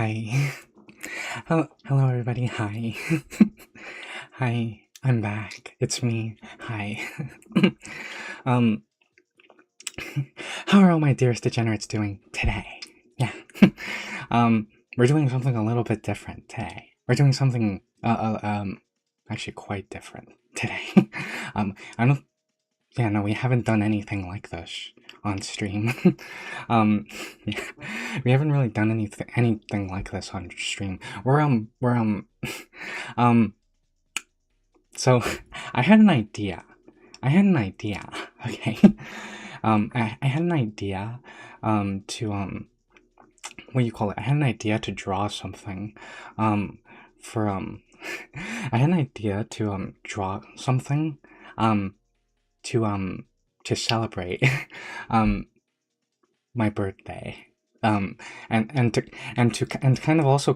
Hi. Hello everybody. Hi. Hi. I'm back. It's me. Hi. um, how are all my dearest degenerates doing today? Yeah. um, we're doing something a little bit different today. We're doing something, actually quite different today. I don't, yeah, no, we haven't done anything like this on stream. Yeah, we haven't really done anything like this on stream. Um, so I had an idea. Okay. I had an idea, to, what do you call it? I had an idea to draw something, for, I had an idea to, draw something, um, to, celebrate, um, my birthday, um, and kind of also,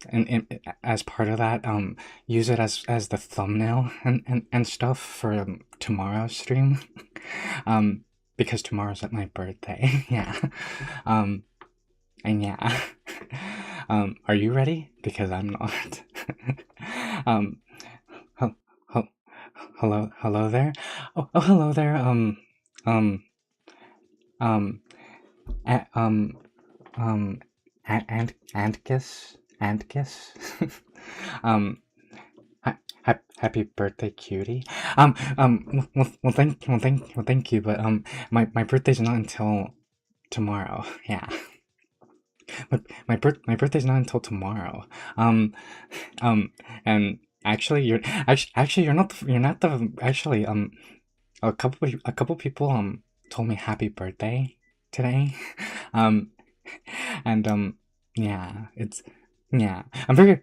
and as part of that, use it as the thumbnail and stuff for, tomorrow's stream, because tomorrow's at my birthday. Yeah, um, and yeah, are you ready? Because I'm not. um, hel- hel- hello there. Hello there. Um, um, a- um, Antkiss. um, happy birthday, cutie. Thank you, but my birthday's not until tomorrow. Yeah, my birthday's not until tomorrow. Um, and actually, you're not the actually a couple people told me happy birthday today. um and yeah, it's yeah, I'm very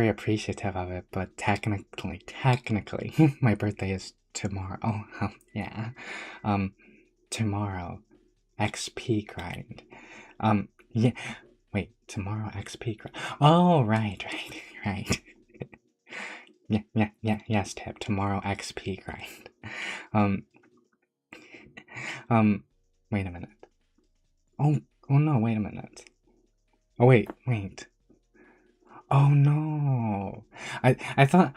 appreciative of it, but technically my birthday is tomorrow. Yeah, um tomorrow XP grind. Yeah, wait, tomorrow XP grind. Oh, right. Yes, Tip, tomorrow XP grind. um um wait a minute. Oh no, wait a minute. Oh wait. Oh no. I thought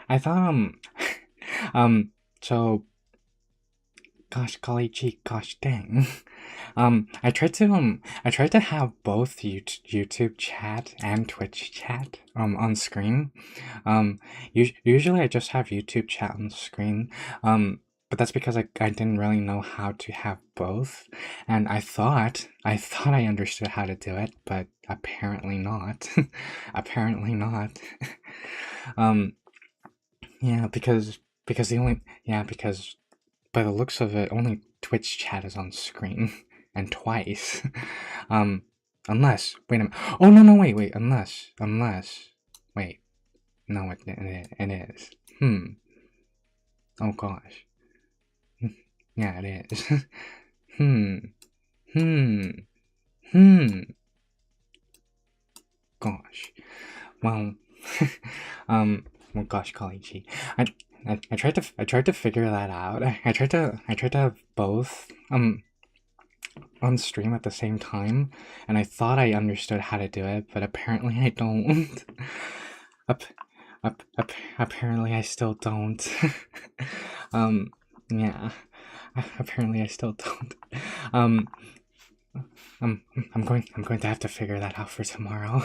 um so golly gee, gosh dang. I tried to have both YouTube chat and Twitch chat on screen. Um Usually I just have YouTube chat on screen. But that's because I didn't really know how to have both, and I thought I understood how to do it, but apparently not. Apparently not. um yeah, because the only yeah, because by the looks of it, only Twitch chat is on screen, and twice. um, unless wait a minute. Oh no, wait. Unless wait, no, it is. Oh gosh. Yeah, it is. hmm. Hmm. Hmm. Gosh. Well. um. Well, gosh, golly gee. I. I tried to figure that out. I tried to have both on stream at the same time, and I thought I understood how to do it, but apparently I don't. Ap- Apparently I still don't. um, yeah. Apparently I still don't. Um, um, I'm going to have to figure that out for tomorrow.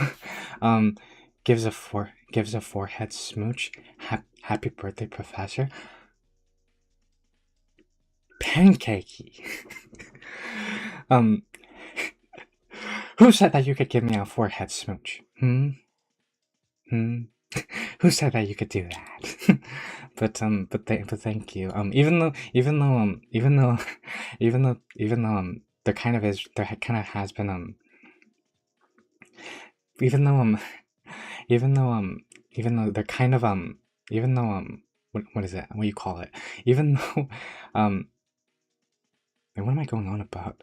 um, gives a forehead smooch. Happy birthday, Professor. Pancakey. um, who said that you could give me a forehead smooch? Hmm. Who said that you could do that? But thank you. Even though there kind of has been even though even though even though they're kind of even though what is it? What do you call it? Even though wait, what am I going on about?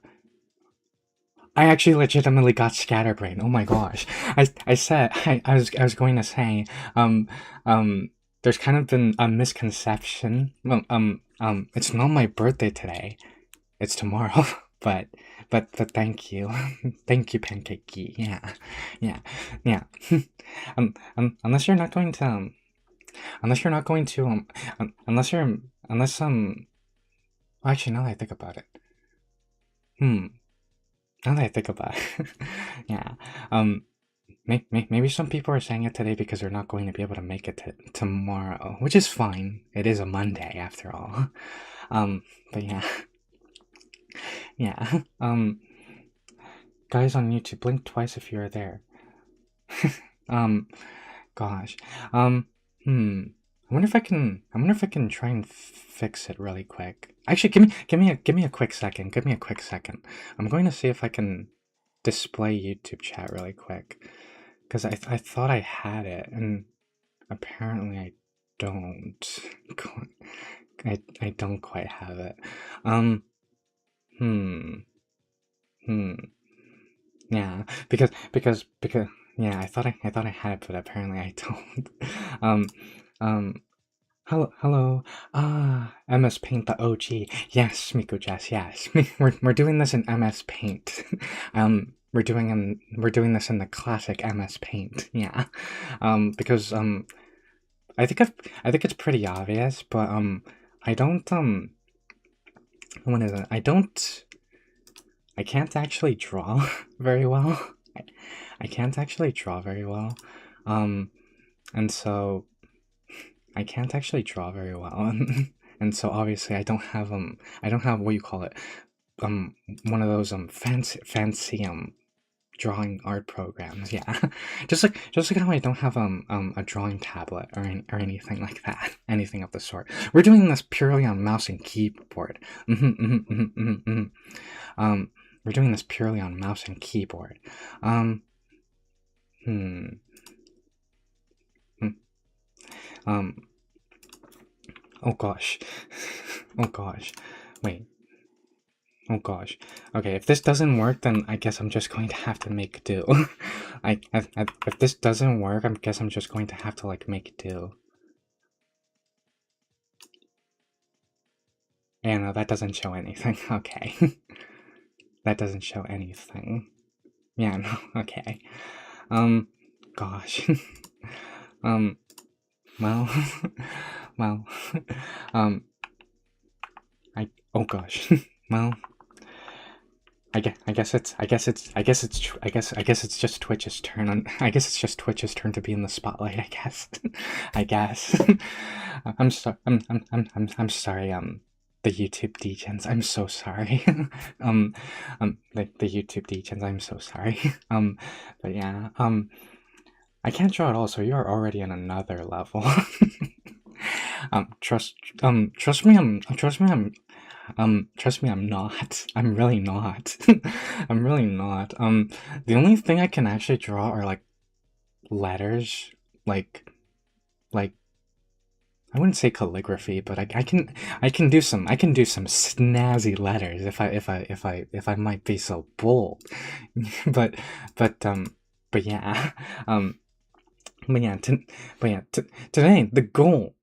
I actually legitimately got scatterbrain. Oh my gosh. I was going to say, um, there's kind of been a misconception. Well, it's not my birthday today. It's tomorrow, but but thank you. Thank you, Pancakey. Yeah. Yeah. Yeah. Unless you're not going to unless you're not going to unless you're unless well, actually, now that I think about it. Hmm. Now that I think about it. Yeah. Um maybe some people are saying it today because they're not going to be able to make it to tomorrow, which is fine. It is a Monday after all. Um but yeah. Yeah. Guys on YouTube, blink twice if you're there. um Gosh. Um, hmm. I wonder if I can try and fix it really quick. Actually, give me a quick second. Give me a quick second. I'm going to see if I can display YouTube chat really quick. Because I thought I had it, and apparently I don't. I don't quite have it. Um, hmm. Hmm. Yeah, because yeah, I thought I had it, but apparently I don't. Um, um, hello. Ah, MS Paint the OG. Yes, Miko Jess, yes. We're doing this in MS Paint. We're doing this in the classic MS Paint. Yeah. Because I think I think it's pretty obvious, but I don't what is it? I can't actually draw very well. I can't actually draw very well. Um and so I can't actually draw very well. And so obviously I don't have what you call it um one of those fancy drawing art programs. Yeah. Just like how I don't have a drawing tablet or anything like that. Anything of the sort. We're doing this purely on mouse and keyboard. Um we're doing this purely on mouse and keyboard. Um hmm, hmm um oh gosh. Oh gosh. Wait. Oh gosh. Okay, if this doesn't work, then I guess I'm just going to have to make do. If this doesn't work, I guess I'm just going to have to like make do. Yeah, no, that doesn't show anything. Okay. That doesn't show anything. Yeah, no, okay. Um, gosh. um, well, well, um, oh gosh. Well, I guess it's just Twitch's turn on. I guess it's just Twitch's turn to be in the spotlight. I guess. I guess. I'm sorry. The YouTube degens. I'm so sorry. The YouTube degens. I'm so sorry. But yeah. I can't draw at all. So you're already in another level. Trust. Trust me, I'm not. I'm really not. I'm really not. The only thing I can actually draw are like letters, like like I wouldn't say calligraphy, but I can do some snazzy letters if I might be so bold. but but um but yeah um but yeah, today the goal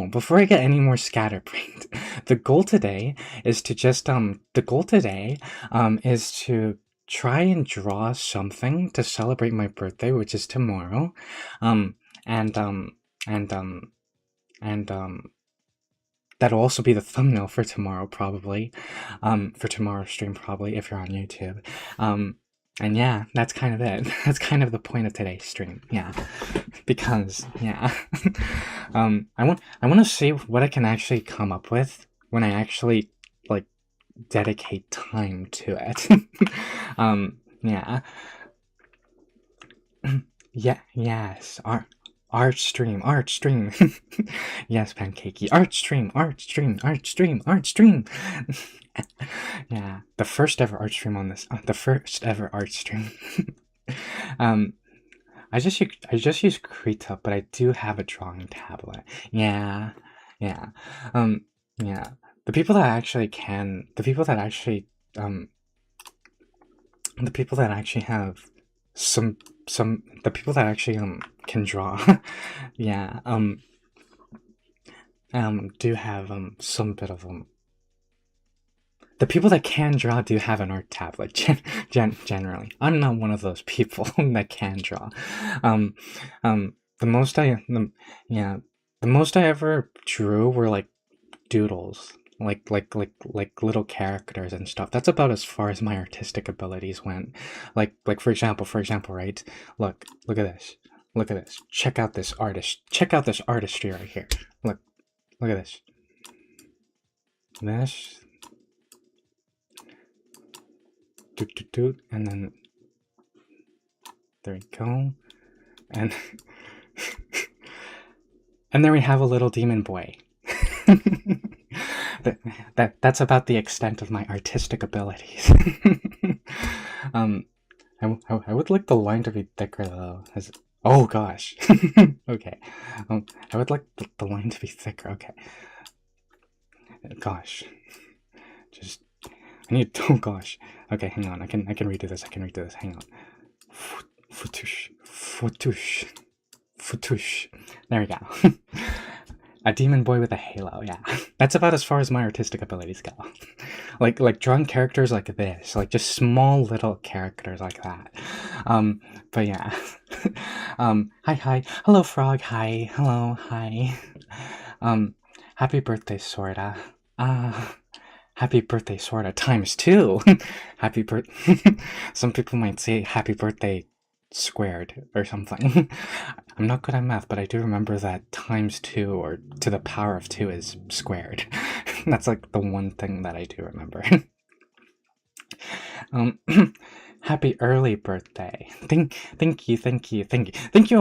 before I get any more scatterbrained, the goal today is to just the goal today is to try and draw something to celebrate my birthday, which is tomorrow, um and and um and that'll also be the thumbnail for tomorrow probably, for tomorrow's stream probably if you're on YouTube, and yeah, that's kind of it. That's kind of the point of today's stream. Yeah, because yeah, I want to see what I can actually come up with when I actually like dedicate time to it. Yeah, yeah, yes, art stream, art stream. Yes, Pancakey, art stream, art stream, art stream, art stream. Yeah, the first ever art stream on this, the first ever art stream. um, I just use Krita, but I do have a drawing tablet. Yeah, yeah, um, yeah. The people that actually can, um, the people that actually have the people that actually can draw, yeah, do have some bit of the people that can draw do have an art tablet. Generally, I'm not one of those people that can draw. Um, the most yeah, the most I ever drew were like doodles, like little characters and stuff. That's about as far as my artistic abilities went. Like for example, right? Look at this. Look at this. Check out this artist. Check out this artistry right here. Look at this. This. And then there we go. And and there we have a little demon boy. That's about the extent of my artistic abilities. um, I would like the line to be thicker though. Oh gosh. Okay. I would like the line to be thicker. Okay. Gosh. Just I need. Oh gosh. Okay, hang on. I can redo this. I can redo this. Hang on. Futush. Futush. Futush. There we go. A demon boy with a halo, yeah. That's about as far as my artistic abilities go. Like drawing characters like this, like just small little characters like that. But yeah. Hi. Hello, Frog. Hi. Hello. Hi. Happy birthday, Sorta. Happy birthday, Sorta, times 2. Happy birth. Some people might say happy birthday squared or something. I'm not good at math, but I do remember that times 2 or to the power of 2 is squared. That's like the one thing that I do remember. Happy early birthday. Thank you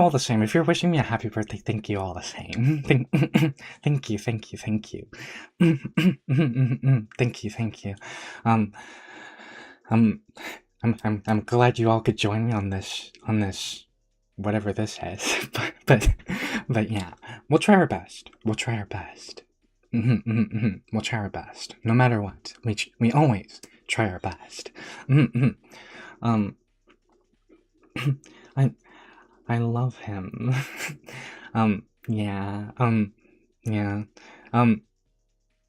all the same. If you're wishing me a happy birthday, thank you all the same. Thank you. Thank you. I'm glad you all could join me on this whatever this is. But yeah, we'll try our best. We'll try our best. We'll try our best. No matter what. We always try our best. I love him. Yeah. Yeah.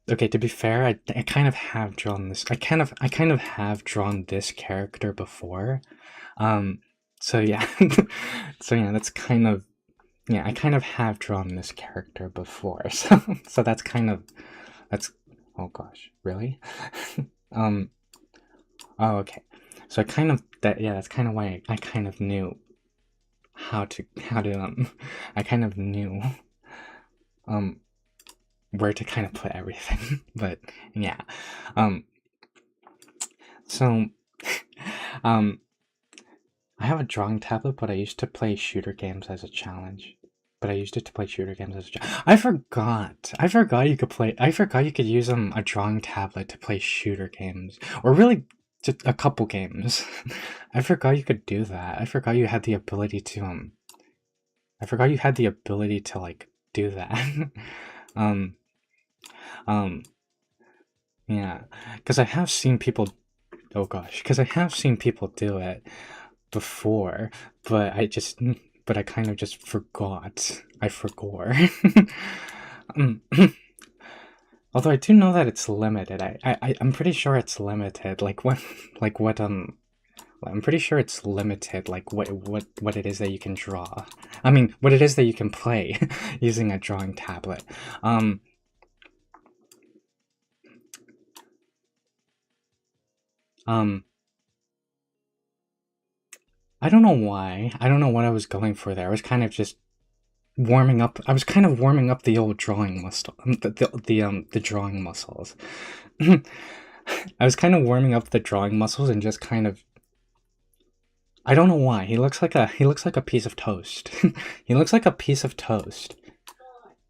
Okay, to be fair, I kind of have drawn this. I kind of have drawn this character before. So yeah. So yeah, that's kind of, yeah, I kind of have drawn this character before. So that's oh gosh, really? Oh, okay. So that's kind of why I kind of knew how to I kind of knew where to kind of put everything. But yeah. So I have a drawing tablet, but I used to play shooter games as a challenge. I forgot you could play. I forgot you could use a drawing tablet to play shooter games, or really just a couple games. I forgot you could do that. I forgot you had the ability to like do that. Yeah, because I have seen people. Oh gosh, because I have seen people do it before, but I kind of just forgot. I forgot. Although I do know that it's limited. I'm pretty sure it's limited. I'm pretty sure it's limited. Like what it is that you can draw. I mean, what it is that you can play using a drawing tablet. I don't know why. I don't know what I was going for there. I was kind of just warming up. I was kind of warming up the old drawing muscle, the drawing muscles. I was kind of warming up the drawing muscles and just kind of. I don't know why. He looks like a piece of toast. He looks like a piece of toast.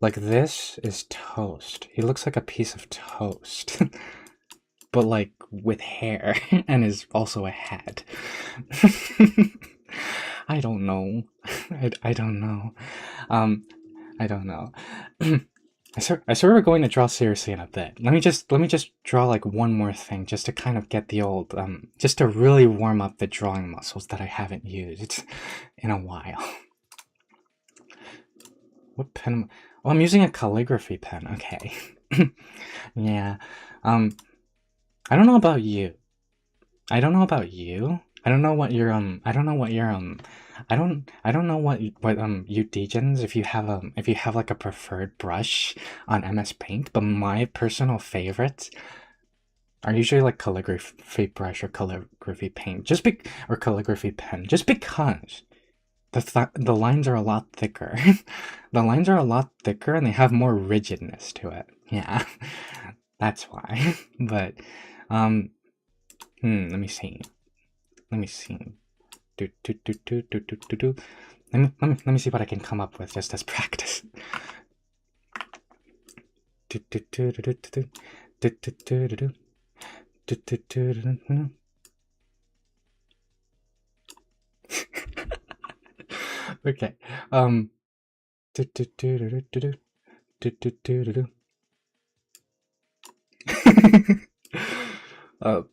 Like this is toast. He looks like a piece of toast. But like with hair and is also a head. I don't know. I don't know. I don't know. I swear we're going to draw seriously in a bit. Let me just draw like one more thing just to kind of get the old just to really warm up the drawing muscles that I haven't used in a while. What pen? Oh, I'm using a calligraphy pen. Okay. Yeah. I don't know about you. I don't know about you. I don't know what your I don't know what your I don't know what you degens if you have like a preferred brush on MS Paint, but my personal favorites are usually like calligraphy brush or calligraphy paint, or calligraphy pen, just because the lines are a lot thicker. The lines are a lot thicker and they have more rigidness to it. Yeah, that's why. But let me see. Let me see. Do do do do do do do do. Let me see what I can come up with just as practice. Do do do do do do do do do do do. Okay. Oh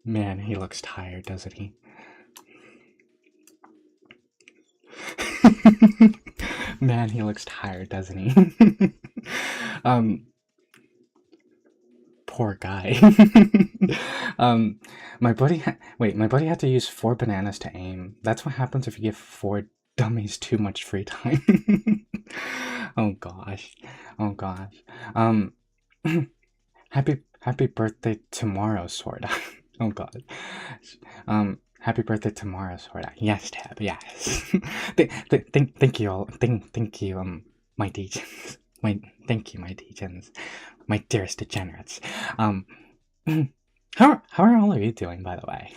man, he looks tired, doesn't he? Man, he looks tired, doesn't he? um, Poor guy. um, my buddy had to use 4 bananas to aim. That's what happens if you give 4 dummies too much free time. Oh gosh, oh gosh. Um, happy birthday tomorrow, Sword. Oh god. Happy birthday tomorrow, Sword. Yes, Tab. Yes. Thank you all. Thank you. My degens. Thank you, my degens. My dearest degenerates. Um, how are all of you doing, by the way?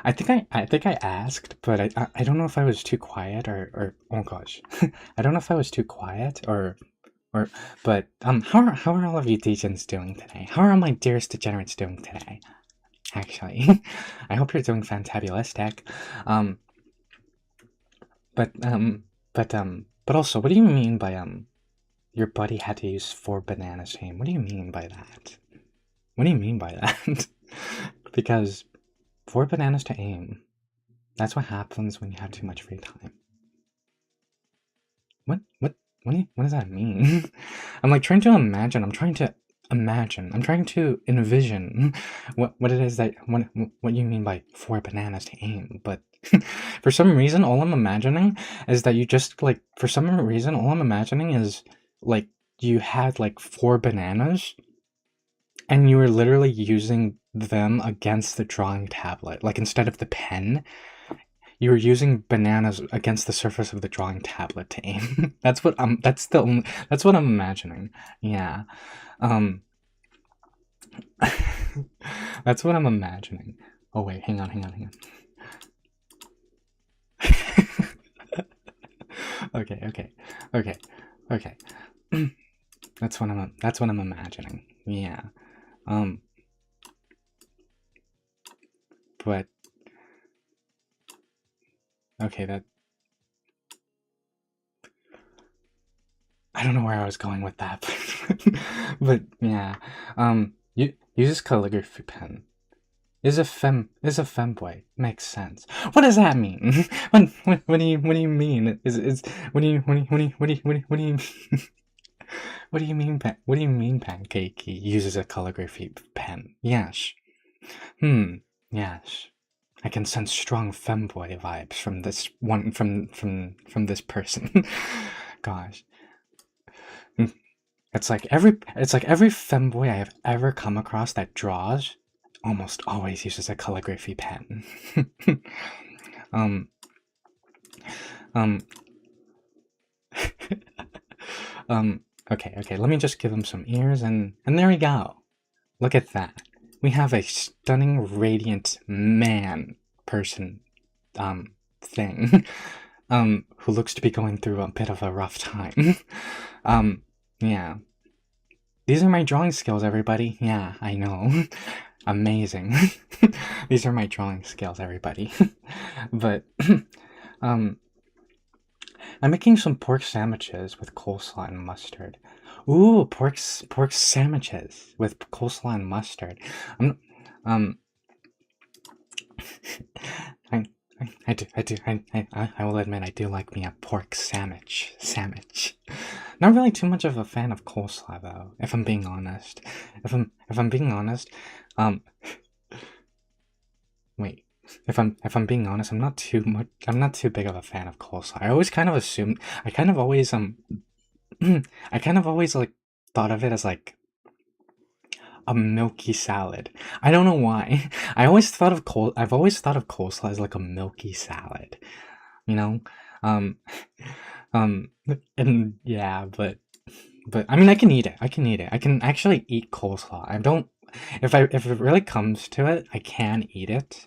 I think I asked, but I don't know if I was too quiet or oh gosh, I don't know if I was too quiet or but how are all of you degens doing today? How are all my dearest degenerates doing today? Actually, I hope you're doing fantabulistic. Um, but but also, what do you mean by your buddy had to use 4 bananas to aim? What do you mean by that? What do you mean by that? Because 4 bananas to aim, that's what happens when you have too much free time. What does that mean? I'm like trying to imagine. I'm trying to imagine. I'm trying to envision what it is that what you mean by 4 bananas to aim. But for some reason, all I'm imagining is that you just like for some reason, all I'm imagining is like you had like 4 bananas and you were literally using them against the drawing tablet. Like instead of the pen, you were using bananas against the surface of the drawing tablet to aim. That's what I'm imagining. Yeah. Um that's what I'm imagining. Oh wait, hang on. Okay. Okay. That's what I'm imagining. Yeah. Um but okay, that I don't know where I was going with that. But yeah. You use this calligraphy pen. Is a femboy. Makes sense. What does that mean? What do you mean? Is what do you what do you what do you mean what do you mean Pancakey uses a calligraphy pen? Yes. Yes. I can sense strong femboy vibes from this one from this person. Gosh. It's like every femboy I have ever come across that draws almost always uses a calligraphy pen. um, um, okay, let me just give him some ears and there we go. Look at that. We have a stunning, radiant man person, thing, who looks to be going through a bit of a rough time. Yeah. These are my drawing skills, everybody. Yeah, I know. Amazing. These are my drawing skills, everybody. But, um, I'm making some pork sandwiches with coleslaw and mustard. Ooh, pork sandwiches with coleslaw and mustard. I'm, um, I, I will admit I do like me a pork sandwich. Not really too much of a fan of coleslaw though, if I'm being honest. If I'm being honest, um wait. If I'm being honest, I'm not too big of a fan of coleslaw. I always kind of assumed I kind of always I kind of always like thought of it as like a milky salad. I don't know why. I've always thought of coleslaw as like a milky salad, you know? Um um and yeah, but I mean I can eat it. I can eat it. I can actually eat coleslaw. I don't if it really comes to it, I can eat it,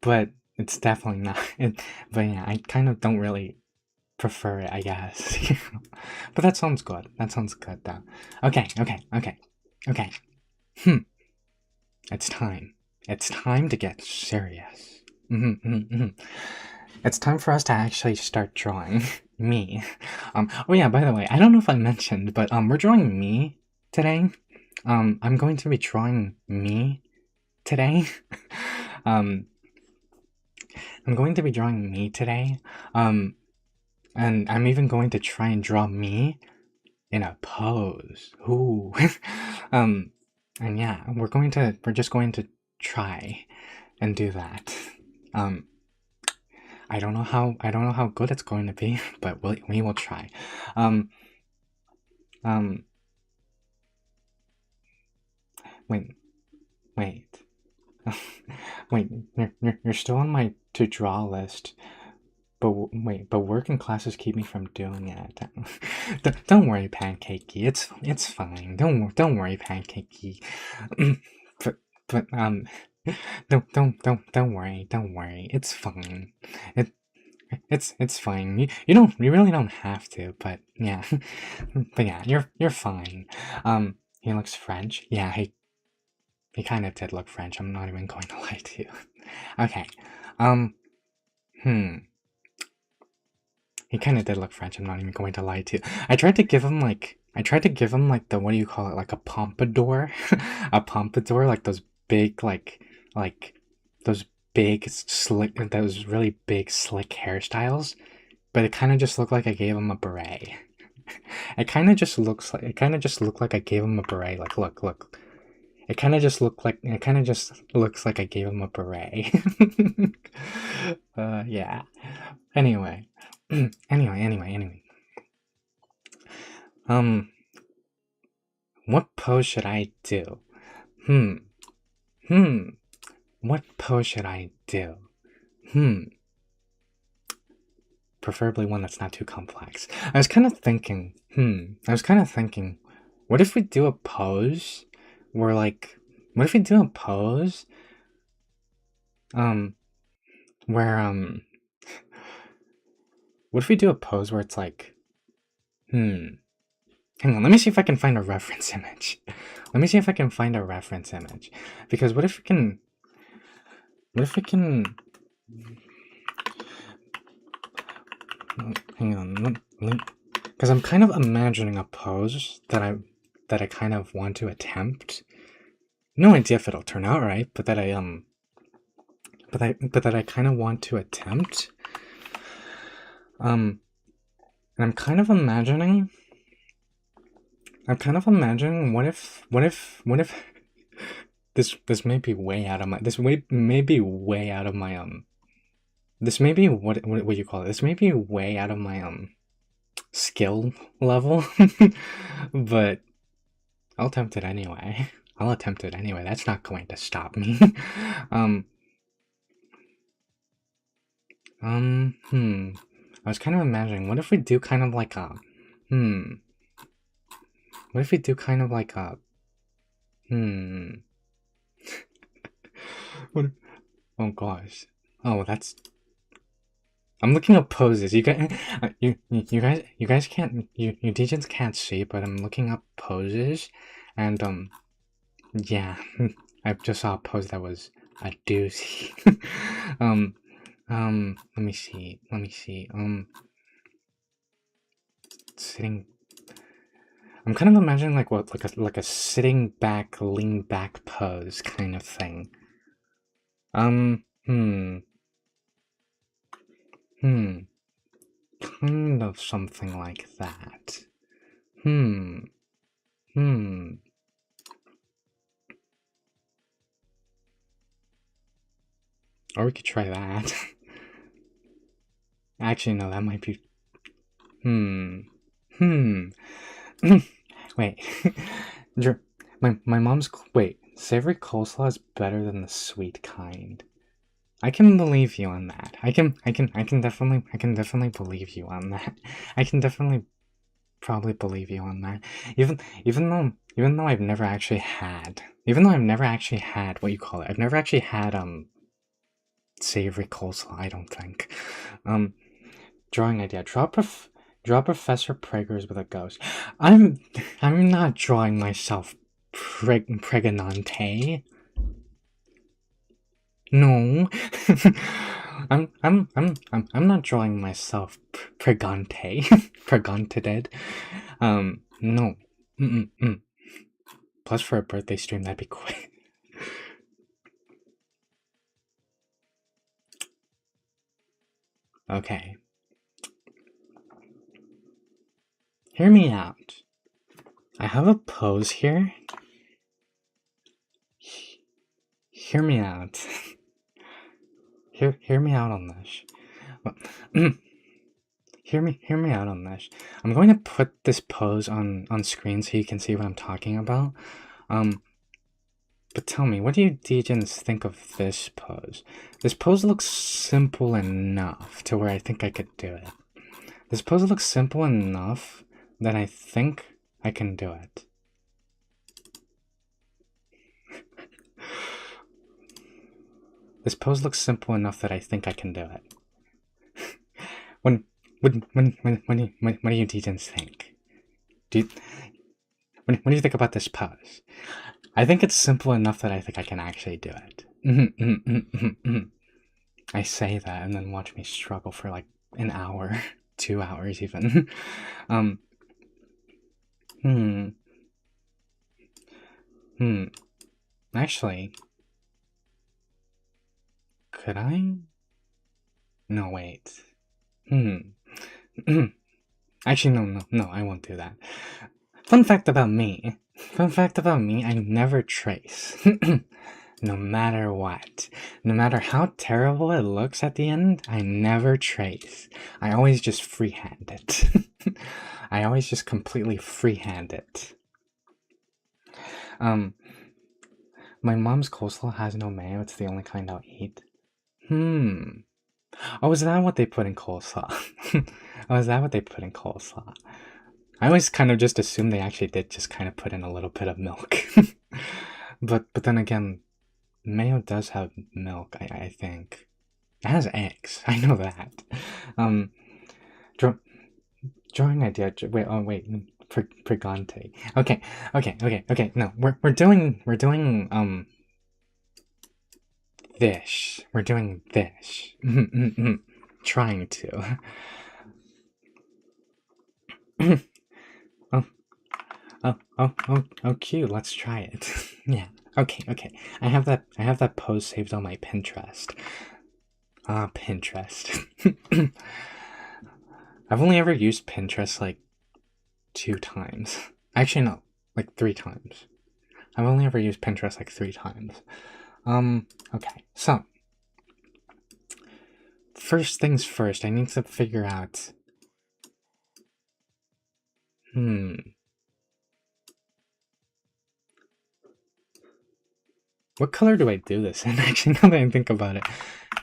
but it's definitely not it, but yeah, I kind of don't really prefer it, I guess. But that sounds good. That sounds good though. Okay. Hmm. It's time. It's time to get serious. It's time for us to actually start drawing me. Oh yeah, by the way, I don't know if I mentioned, but we're drawing me today. I'm going to be drawing me today. um, I'm going to be drawing me today. And I'm even going to try and draw me in a pose. Ooh. um, and yeah, we're just going to try and do that. Um, I don't know how good it's going to be, but we will try. Um, um, wait, wait, wait. You're still on my to draw list, but wait, but work and classes keep me from doing it. Don't worry, Pancakey. It's fine. Don't worry, Pancakey. but but don't worry. Don't worry. It's fine. It it's fine. You really don't have to, but yeah. But yeah, you're fine. He looks French. Yeah, he kind of did look French. I'm not even going to lie to you. Okay. Um. Hmm. He kind of did look French. I'm not even going to lie to you. I tried to give him like the what do you call it? Like a pompadour, a pompadour, like those big like those big slick those really big slick hairstyles. But it kind of just looked like I gave him a beret. It kind of just looked like I gave him a beret. Like look. It kind of just looks like I gave him a beret. Yeah. Anyway. Anyway. Um, what pose should I do? Hmm. Hmm. What pose should I do? Hmm. Preferably one that's not too complex. I was kind of thinking, what if we do a pose where like, what if we do a pose, um, where, what if we do a pose where it's like, hmm, hang on, let me see if I can find a reference image. Let me see if I can find a reference image. Because what if we can, hang on, because I'm kind of imagining a pose that I kind of want to attempt. No idea if it'll turn out right, but that I kind of want to attempt. And I'm kind of imagining what if this may be way out of my may be way out of my this may be what you call it. This may be way out of my skill level, but I'll attempt it anyway. I'll attempt it anyway. That's not going to stop me. um I was kind of imagining, what if we do kind of like a, hmm, what if we do kind of like a, hmm, what, oh gosh, oh, I'm looking up poses, you guys can't, you DJs can't see, but I'm looking up poses, and, yeah, I just saw a pose that was a doozy. um, let me see, sitting. I'm kind of imagining like what, like a sitting back, lean back pose kind of thing. Um, hmm, hmm. kind of something like that. Hmm. Or we could try that. Actually, no, that might be... Hmm. Wait. my mom's... Wait, savory coleslaw is better than the sweet kind. I can believe you on that. I can definitely believe you on that. I can definitely probably believe you on that. Even though I've never actually had... Even though I've never actually had, what you call it, I've never actually had, savory coleslaw, I don't think. Drawing idea. Draw Professor Preggers with a ghost. I'm not drawing myself pregnante. No. I'm not drawing myself pregante. Preganted. No. Mm-mm-mm. Plus for a birthday stream, that'd be quick. Okay. Hear me out. I have a pose here. Hear me out. Hear me out on this. Hear me out on this. I'm going to put this pose on screen so you can see what I'm talking about. But tell me, what do you Degens think of this pose? This pose looks simple enough to where I think I could do it. This pose looks simple enough that I think I can do it. This pose looks simple enough that I think I can do it. What do you Degens think? What do you think about this pose? I think it's simple enough that I think I can actually do it. I say that and then watch me struggle for like an hour, 2 hours even. Actually, could I? No, wait. Actually, no, I won't do that. Fun fact about me, I never trace. No matter what. No matter how terrible it looks at the end, I never trace. I always just freehand it. I always just completely freehand it. My mom's coleslaw has no mayo, it's the only kind I'll eat. Oh, is that what they put in coleslaw? Oh, is that what they put in coleslaw? I always kind of just assumed they actually did just kind of put in a little bit of milk. But then again, mayo does have milk, I think. It has eggs, I know that. Drawing idea, wait, pregante. Okay, no, we're doing, this. We're doing this. Trying to. Oh, cute. Let's try it. Yeah. Okay. I have that pose saved on my Pinterest. Pinterest. I've only ever used Pinterest like 2 times. Actually, no, like 3 times. I've only ever used Pinterest like 3 times. Okay, so first things first, I need to figure out. What color do I do this in? Actually, now that I think about it,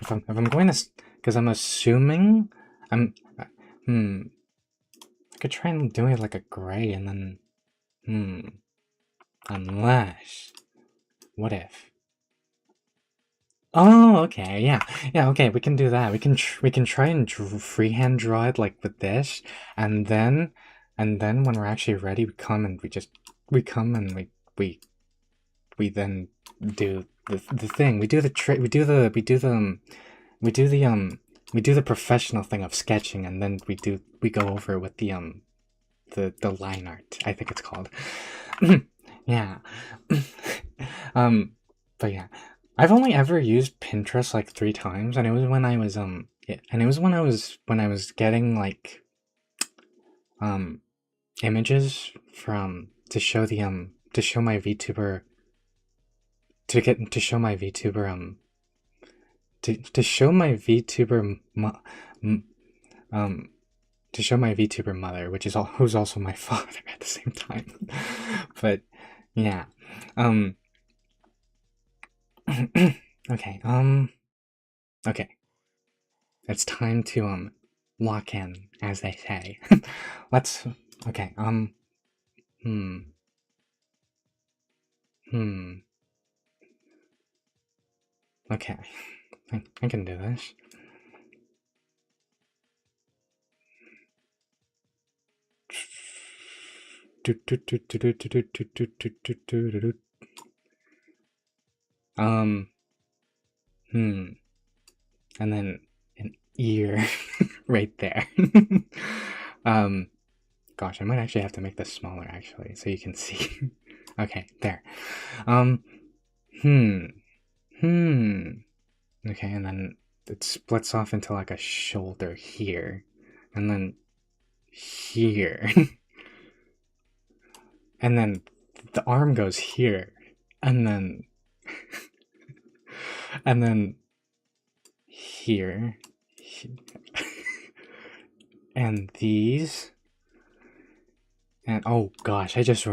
if I'm going to, because I'm assuming I could try and do it like a gray and then unless, what if? Oh, okay, yeah, okay, we can do that. We can try and freehand draw it like with this, and then when we're actually ready, we come and we then do the thing. We do the professional thing of sketching, and then we go over with the line art, I think it's called. Yeah. But yeah, I've only ever used Pinterest like 3 times, and it was when I was yeah, and it was when I was getting like um images from to show my VTuber to show my VTuber to show my VTuber m- um to show my VTuber mother, who's also my father at the same time. But yeah, um, okay, okay, it's time to lock in, as they say. Let's okay, hmm, hmm, okay, I can do this. Um, hmm, and then an ear right there. um, Gosh, I might actually have to make this smaller actually, so you can see. Okay, there. Um, hmm, hmm. Okay, and then it splits off into like a shoulder here, and then here, and then the arm goes here, and then and then here, and these. And oh gosh, I just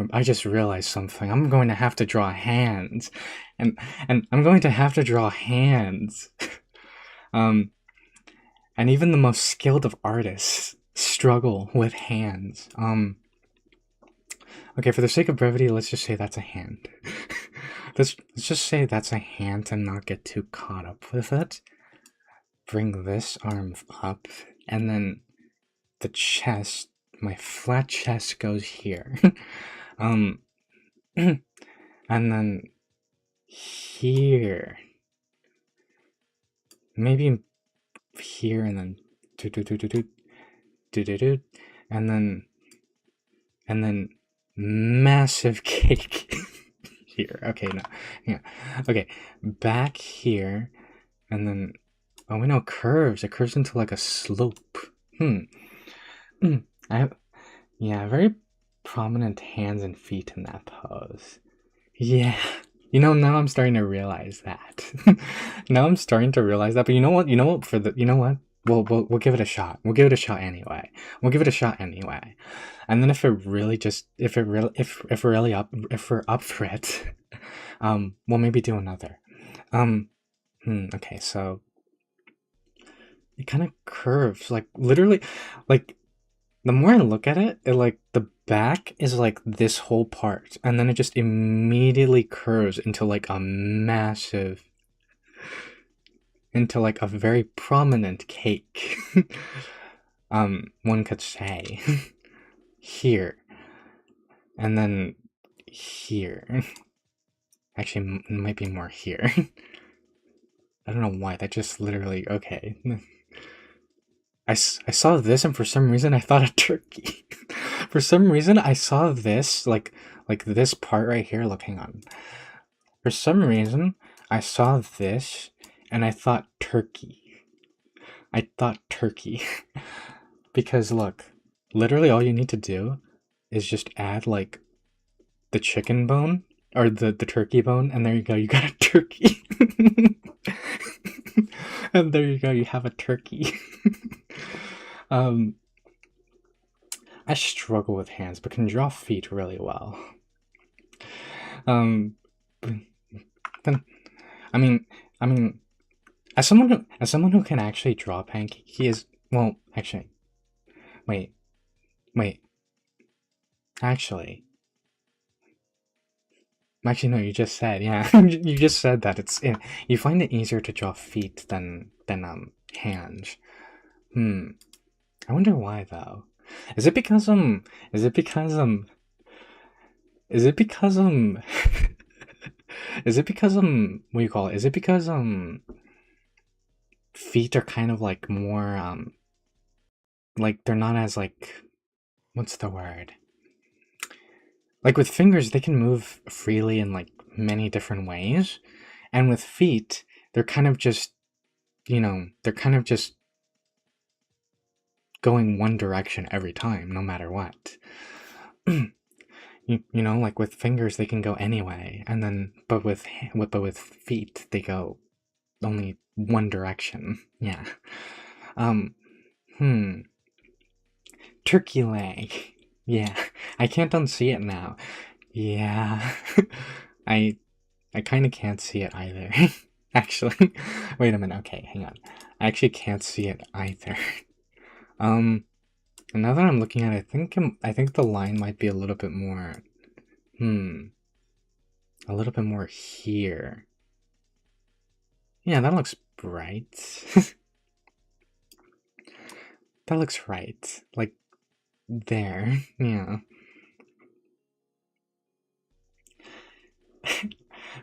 realized something. I'm going to have to draw hands, and I'm going to have to draw hands. um, and even the most skilled of artists struggle with hands. Okay, for the sake of brevity, let's just say that's a hand. Let's just say that's a hand to not get too caught up with it. Bring this arm up, and then the chest. My flat chest goes here. um. And then here, maybe here, and then do do do do do do do do, and then massive cake here. Okay, no, yeah, okay, back here, and then oh, we know curves. It curves into like a slope. Hmm. I have, yeah, very prominent hands and feet in that pose. Yeah. Now I'm starting to realize that. Now I'm starting to realize that. But you know what? You know what? We'll give it a shot. We'll give it a shot anyway. We'll give it a shot anyway. And then if we're up for it, we'll maybe do another. Um, okay, so it kind of curves, like literally, like the more I look at it, like the back is like this whole part, and then it just immediately curves into like a very prominent cake. One could say here, and then here. Actually, it might be more here. I don't know why. That just literally okay. I saw this, and for some reason I thought a turkey. For some reason I saw this like this part right here. Look, hang on. For some reason I saw this and I thought turkey. I thought turkey. Because look, literally all you need to do is just add like the chicken bone or the turkey bone, and there you go. You got a turkey. And there you go. You have a turkey. um, I struggle with hands, but can draw feet really well. Um, then I mean, I mean, as someone who can actually draw pancake, he is well. Actually, wait, wait. Actually, no. You just said yeah. You just said that you find it easier to draw feet than hands. Hmm. I wonder why though. Is it because Is it because Is it because Is it because what do you call it? Is it because feet are kind of like more like they're not as like what's the word? Like with fingers they can move freely in like many different ways, and with feet they're kind of just they're kind of just going one direction every time, no matter what. You know, like with fingers they can go anyway, and then but with feet they go only one direction. Yeah. Um. Hmm. Turkey leg. Yeah. I can't unsee it now. Yeah. I I kind of can't see it either. Actually, wait a minute. Okay, hang on. I actually can't see it either. Um. And now that I'm looking at it, I think the line might be a little bit more. Hmm. A little bit more here. Yeah, that looks right. That looks right. Like there. Yeah.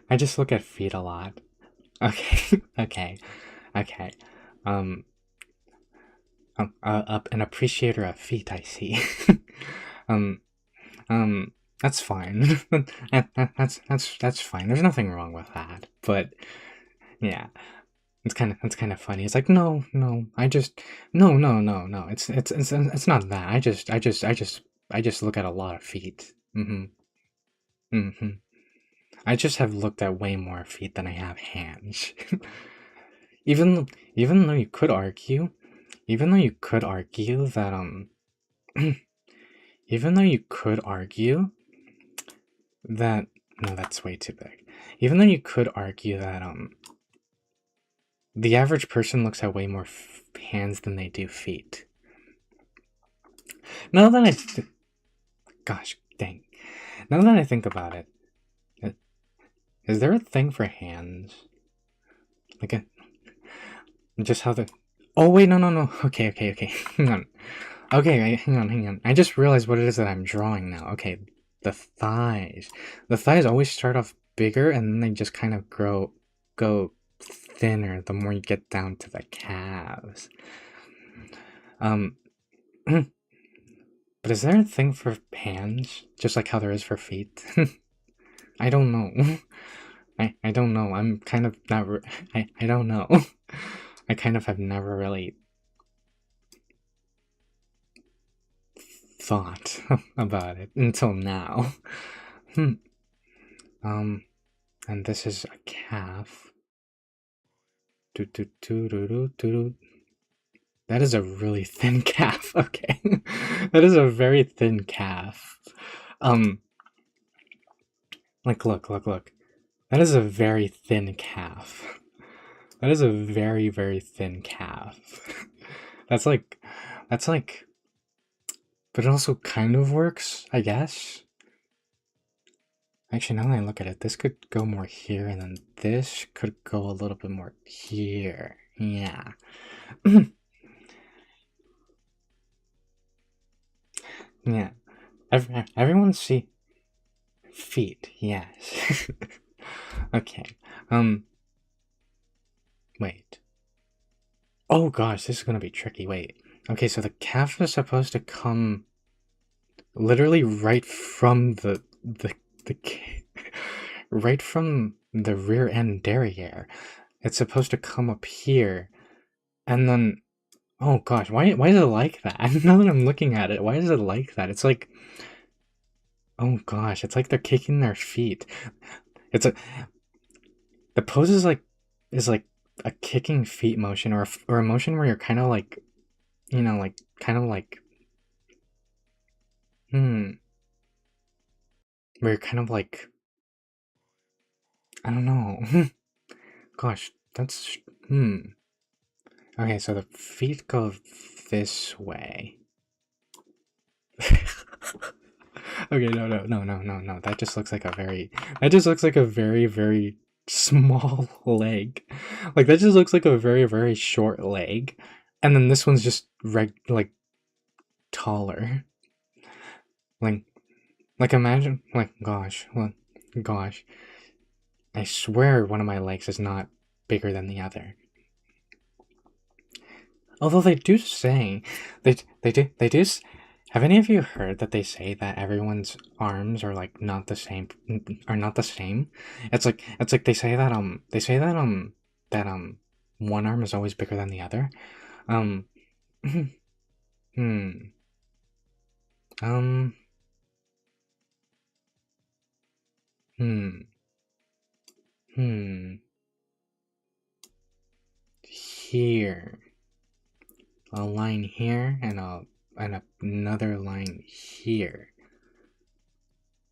I just look at feet a lot. Okay. Okay. Okay. Um. An appreciator of feet. I see. um. That's fine. That's fine. There's nothing wrong with that. But yeah, it's kind of funny. It's like no. No. It's not that. I just look at a lot of feet. Mm-hmm. I just have looked at way more feet than I have hands. even even though you could argue, even though you could argue that even though you could argue that no, that's way too big. Even though you could argue that the average person looks at way more hands than they do feet. Now that gosh dang, now that I think about it, is there a thing for hands? Like a just how the oh wait no. Okay. Hang on. Okay, hang on. I just realized what it is that I'm drawing now. Okay, the thighs. The thighs always start off bigger and then they just kind of go thinner the more you get down to the calves. Um, but is there a thing for hands, just like how there is for feet? I don't know. I don't know. I'm kind of not. I don't know. I kind of have never really thought about it until now. And this is a calf. That is a really thin calf. Okay, that is a very thin calf. Like look. That is a very thin calf. That is a very, very thin calf. that's like, that's like, but it also kind of works, I guess. Actually, now that I look at it, this could go more here, and then this could go a little bit more here. Yeah. Yeah. Everyone see feet. Yes. Okay. Wait. Oh gosh, this is gonna be tricky. Wait. Okay, so the calf is supposed to come literally right from the right from the rear end derriere. It's supposed to come up here, and then oh gosh, why is it like that? Now that I'm looking at it, why is it like that? It's like oh gosh, it's like they're kicking their feet. It's a the pose is like a kicking feet motion or a motion where you're kind of like like kind of like where you're kind of like I don't know. Gosh, that's Okay, so the feet go this way. Okay, no. That just looks like a very, very small leg. Like that just looks like a very, very short leg. And then this one's just like taller. Like imagine gosh. I swear one of my legs is not bigger than the other. Although they do say they do. Have any of you heard that they say that everyone's arms are like not the same? Are not the same. It's like they say that one arm is always bigger than the other. Um, Hmm. Um. Hmm. Hmm. Here. A line here and another line here.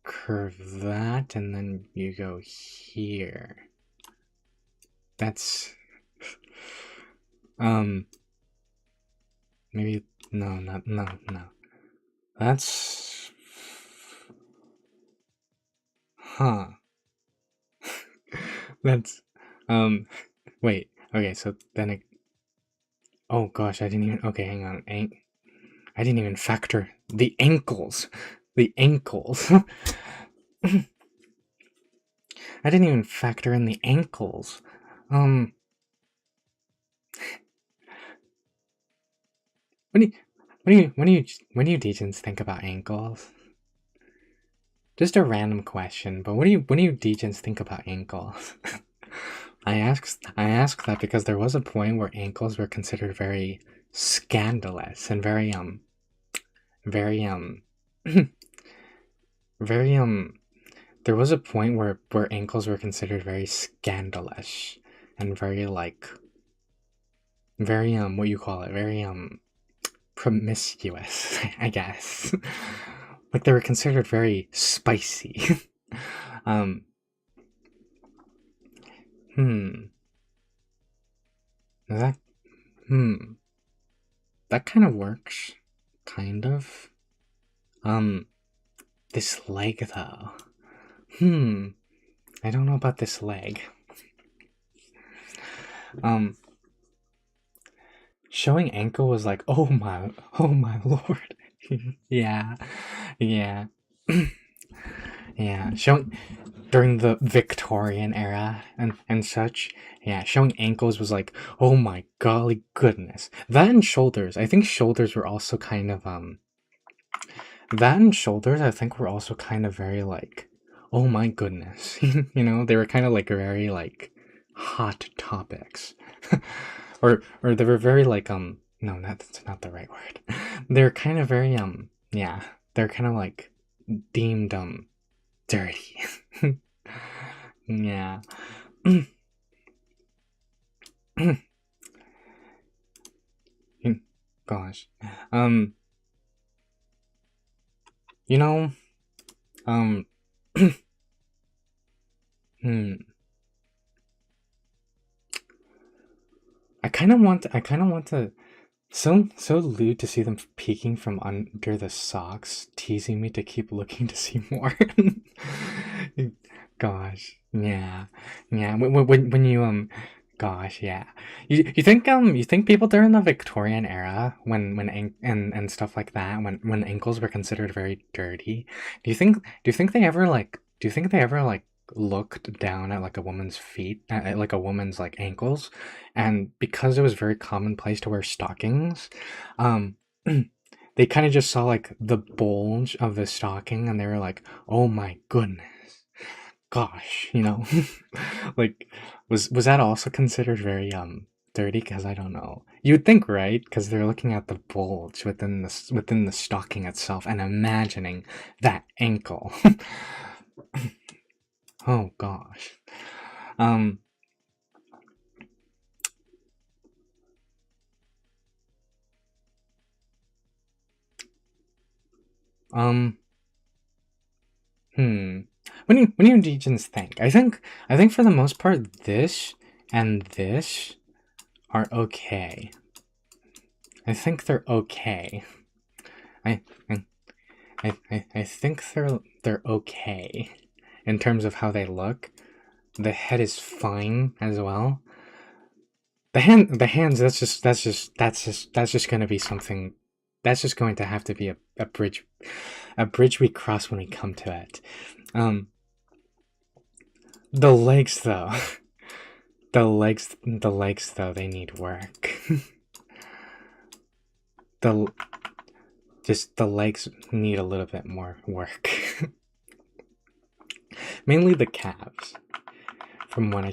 Curve that and then you go here. That's um maybe no. That's huh. That's um wait. Okay, so then it oh gosh, I didn't even okay, hang on. I didn't even factor the ankles. The ankles. I didn't even factor in the ankles. Um when do you when do you degens think about ankles? Just a random question, but when do you degens think about ankles? I ask that because there was a point where ankles were considered very scandalous and very very there was a point where ankles were considered very scandalous and very like very what you call it, very promiscuous, I guess. Like they were considered very spicy. um hmm that hmm that kind of works, kind of. um this leg though, hmm I don't know about this leg. um Showing ankle was like, oh my lord. Yeah, yeah. Yeah, showing during the Victorian era and such. Yeah, showing ankles was like, oh my golly goodness. That and shoulders. I think shoulders were also kind of that and shoulders. I think were also kind of very like, oh my goodness. You know, they were kind of like very like hot topics, or they were very like no, that's not the right word. They're kind of very yeah, they're kind of like deemed dirty. Yeah. Gosh. Um, you know, um, hmm, I kind of want to, so lewd to see them peeking from under the socks, teasing me to keep looking to see more. Gosh, yeah, yeah. When you gosh, yeah. You think people during the Victorian era and stuff like that when ankles were considered very dirty, do you think they ever like do you think they ever like looked down at like a woman's feet at like a woman's like ankles, and because it was very commonplace to wear stockings, um they kind of just saw like the bulge of the stocking and they were like, oh my goodness, gosh, you know. Like was that also considered very dirty? Because I don't know, you would think, right? Because they're looking at the bulge within the stocking itself and imagining that ankle. Oh gosh. um um hmm when you degens think, I think for the most part this and this are okay. I think they're okay. I I I think they're okay in terms of how they look. The head is fine as well. The hands. That's just going to be something. That's just going to have to be a bridge we cross when we come to it. Um, the legs though, the legs though, they need work. the just the legs need a little bit more work. Mainly the calves, from what I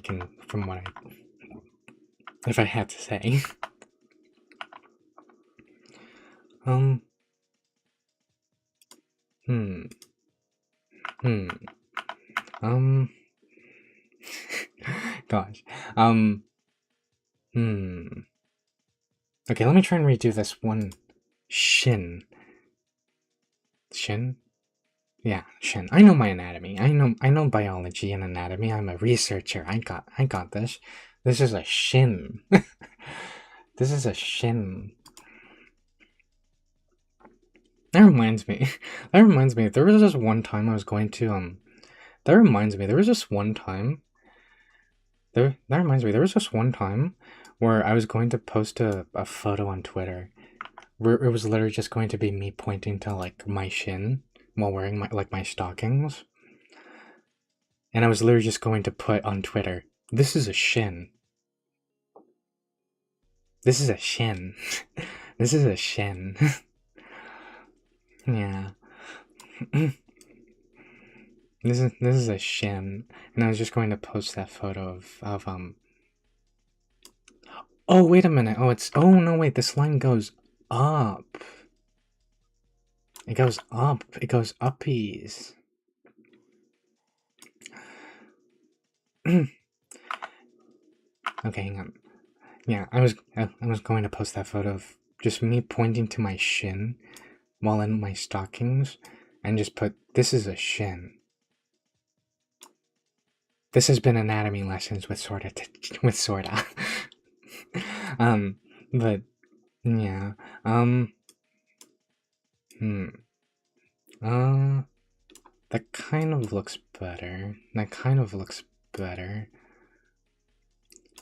if I had to say. Um, hmm, hmm, um, gosh, um, hmm. Okay, let me try and redo this one. Shin. Shin? Yeah, shin. I know my anatomy. I know biology and anatomy. I'm a researcher. I got this. This is a shin. This is a shin. That reminds me. That reminds me. There was this one time I was going to that reminds me. There was this one time. That reminds me. There was this one time where I was going to post a photo on Twitter where it was literally just going to be me pointing to like my shin while wearing my stockings. And I was literally just going to put on Twitter, this is a shin. This is a shin. This is a shin. Yeah. This is a shin. And I was just going to post that photo of. Oh, wait a minute. Oh no, wait, this line goes up. It goes up. It goes uppies. Okay, hang on. Yeah, I was going to post that photo of just me pointing to my shin while in my stockings and just put, this is a shin. This has been anatomy lessons with sorta. But yeah. Hmm. That kind of looks better. That kind of looks better.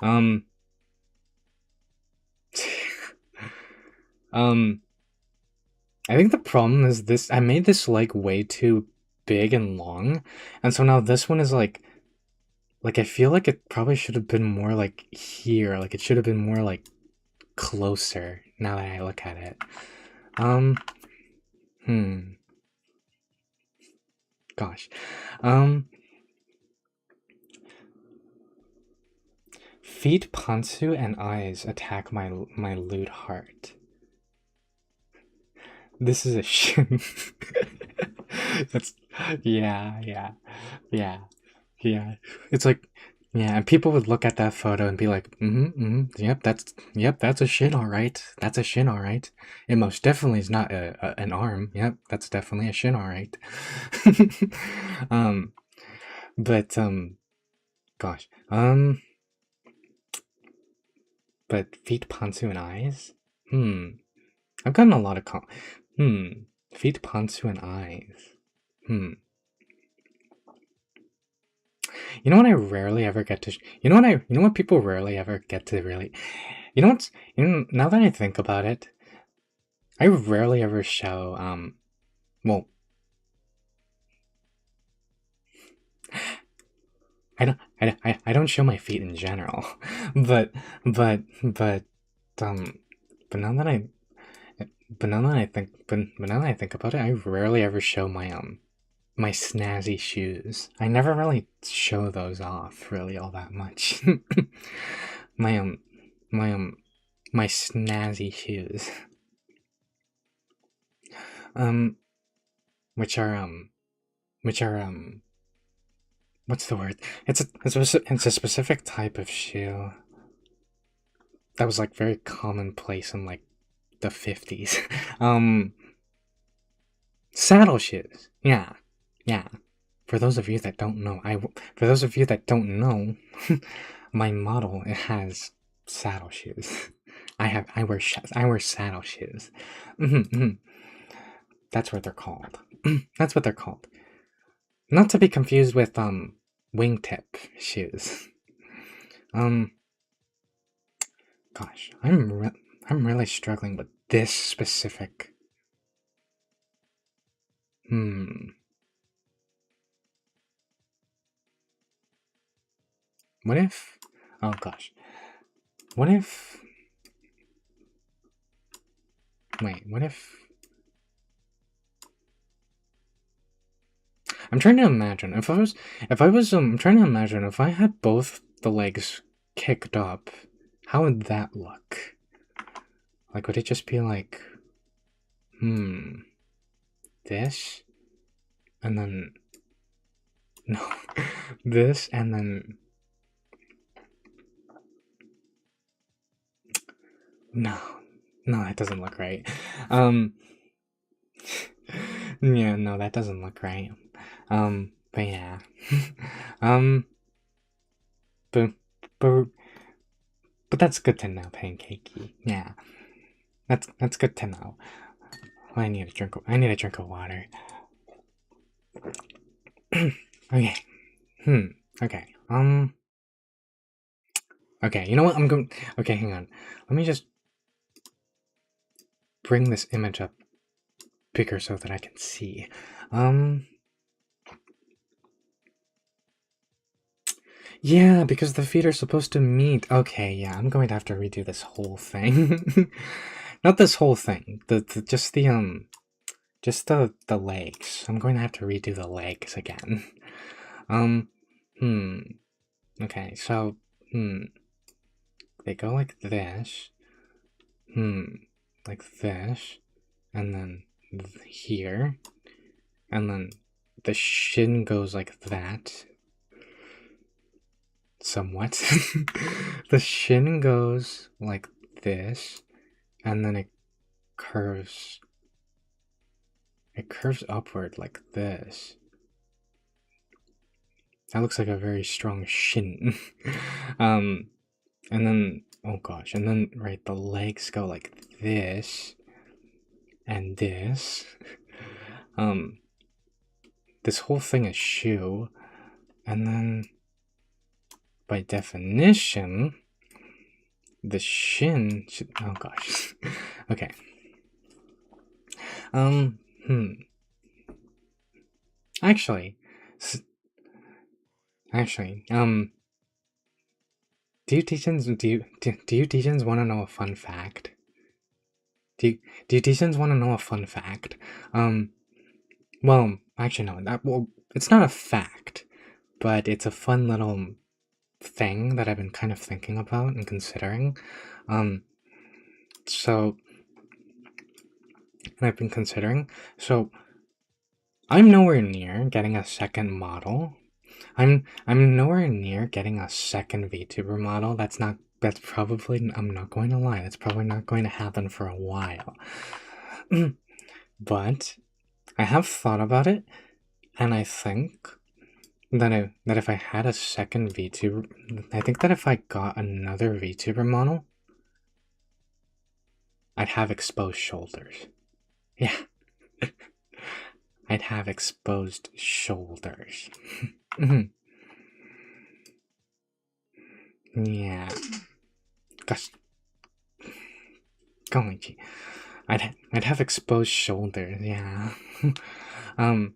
Um. I think the problem is this. I made this like way too big and long, and so now this one is like I feel like it probably should have been more like here. Like it should have been more like closer. Now that I look at it. Um. Hmm. Gosh. Um. Feet, Pantsu, and eyes attack my lewd heart. This is a shin. That's yeah. Yeah. It's like yeah, and people would look at that photo and be like, yep, that's a shin, all right. That's a shin, all right. It most definitely is not an arm. Yep, that's definitely a shin, all right. um, but gosh, but feet, Pantsu, and eyes. I've gotten a lot of feet, Pantsu, and eyes. You know what I rarely ever get to. You know what people rarely ever get to really. You know what's. Now that I think about it, I rarely ever show. Well, I don't show my feet in general, but but um, but now that I but now that I think about it, I rarely ever show my snazzy shoes. I never really show those off really all that much. my my my snazzy shoes. Um which are which are what's the word? It's a specific type of shoe that was like very commonplace in like the 50s. um Saddle shoes. Yeah. Yeah. For those of you that don't know, my model it has saddle shoes. I wear saddle shoes. That's what they're called. That's what they're called. Not to be confused with wingtip shoes. Um gosh, I'm really struggling with this specific. What if oh gosh. What if wait, what if I'm trying to imagine I'm trying to imagine if I had both the legs kicked up, how would that look? Like, would it just be like This, and then, no, this, and then, no, that doesn't look right. Yeah, no, that doesn't look right. But yeah. um, but, but, but that's good to know, Pancakey. Yeah, that's good to know. I need a drink of water. Okay. Okay. Okay, you know what? Okay, hang on. Let me just bring this image up bigger so that I can see. Yeah, because the feet are supposed to meet. Okay, yeah, I'm going to have to redo this whole thing. Not this whole thing. Just the legs. I'm going to have to redo the legs again. Um, hmm. Okay, so, they go like this. Like this. And then here. And then the shin goes like that. Somewhat. The shin goes like this. And then it curves upward like this. That looks like a very strong shin. And then, oh gosh, and then, right, the legs go like this and this. This whole thing is shoe, and then by definition, the shin should, oh gosh. Okay. Actually, do you teachers want to know a fun fact? Do you teachers want to know a fun fact? Well, actually no, well, it's not a fact, but it's a fun little thing that I've been kind of thinking about and considering. So, and I've been considering, so I'm nowhere near getting a second model. I'm nowhere near getting a second VTuber model. That's probably, I'm not going to lie, that's probably not going to happen for a while. But I have thought about it, and I think that if I had a second VTuber, I think that if I got another VTuber model, I'd have exposed shoulders. Yeah. I'd have exposed shoulders. Yeah. Gosh. Golly gee. I'd have exposed shoulders, yeah. and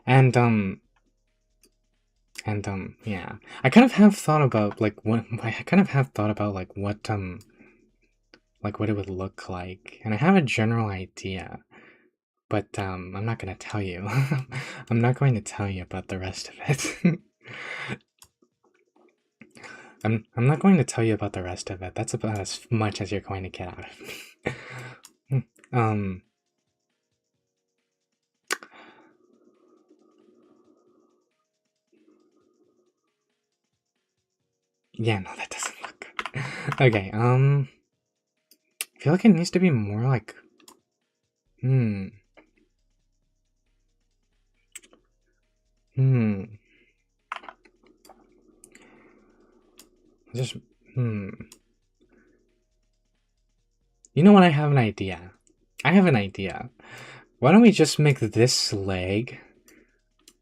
and yeah. I kind of have thought about like what it would look like, and I have a general idea, but I'm not gonna tell you. I'm not going to tell you about the rest of it. I'm not going to tell you about the rest of it. That's about as much as you're going to get out of me. Yeah, no, that doesn't look good. Okay, I feel like it needs to be more like, just, You know what, I have an idea. Why don't we just make this leg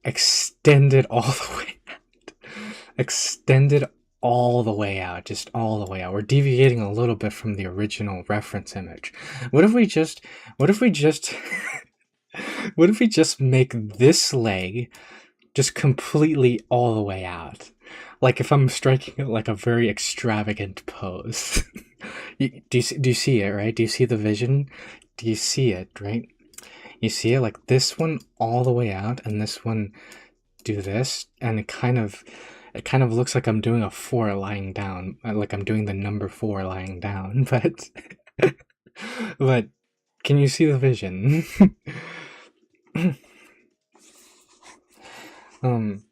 extended all the way out? Extended all the way out, just all the way out. We're deviating a little bit from the original reference image. What if we just what if we just make this leg just completely all the way out? Like if I'm striking it like a very extravagant pose. Do you see it, right? Do you see the vision? Do you see it, right? You see it like this one all the way out, and this one do this, and it kind of looks like I'm doing a 4 lying down, like I'm doing the number 4 lying down, but but Can you see the vision? um,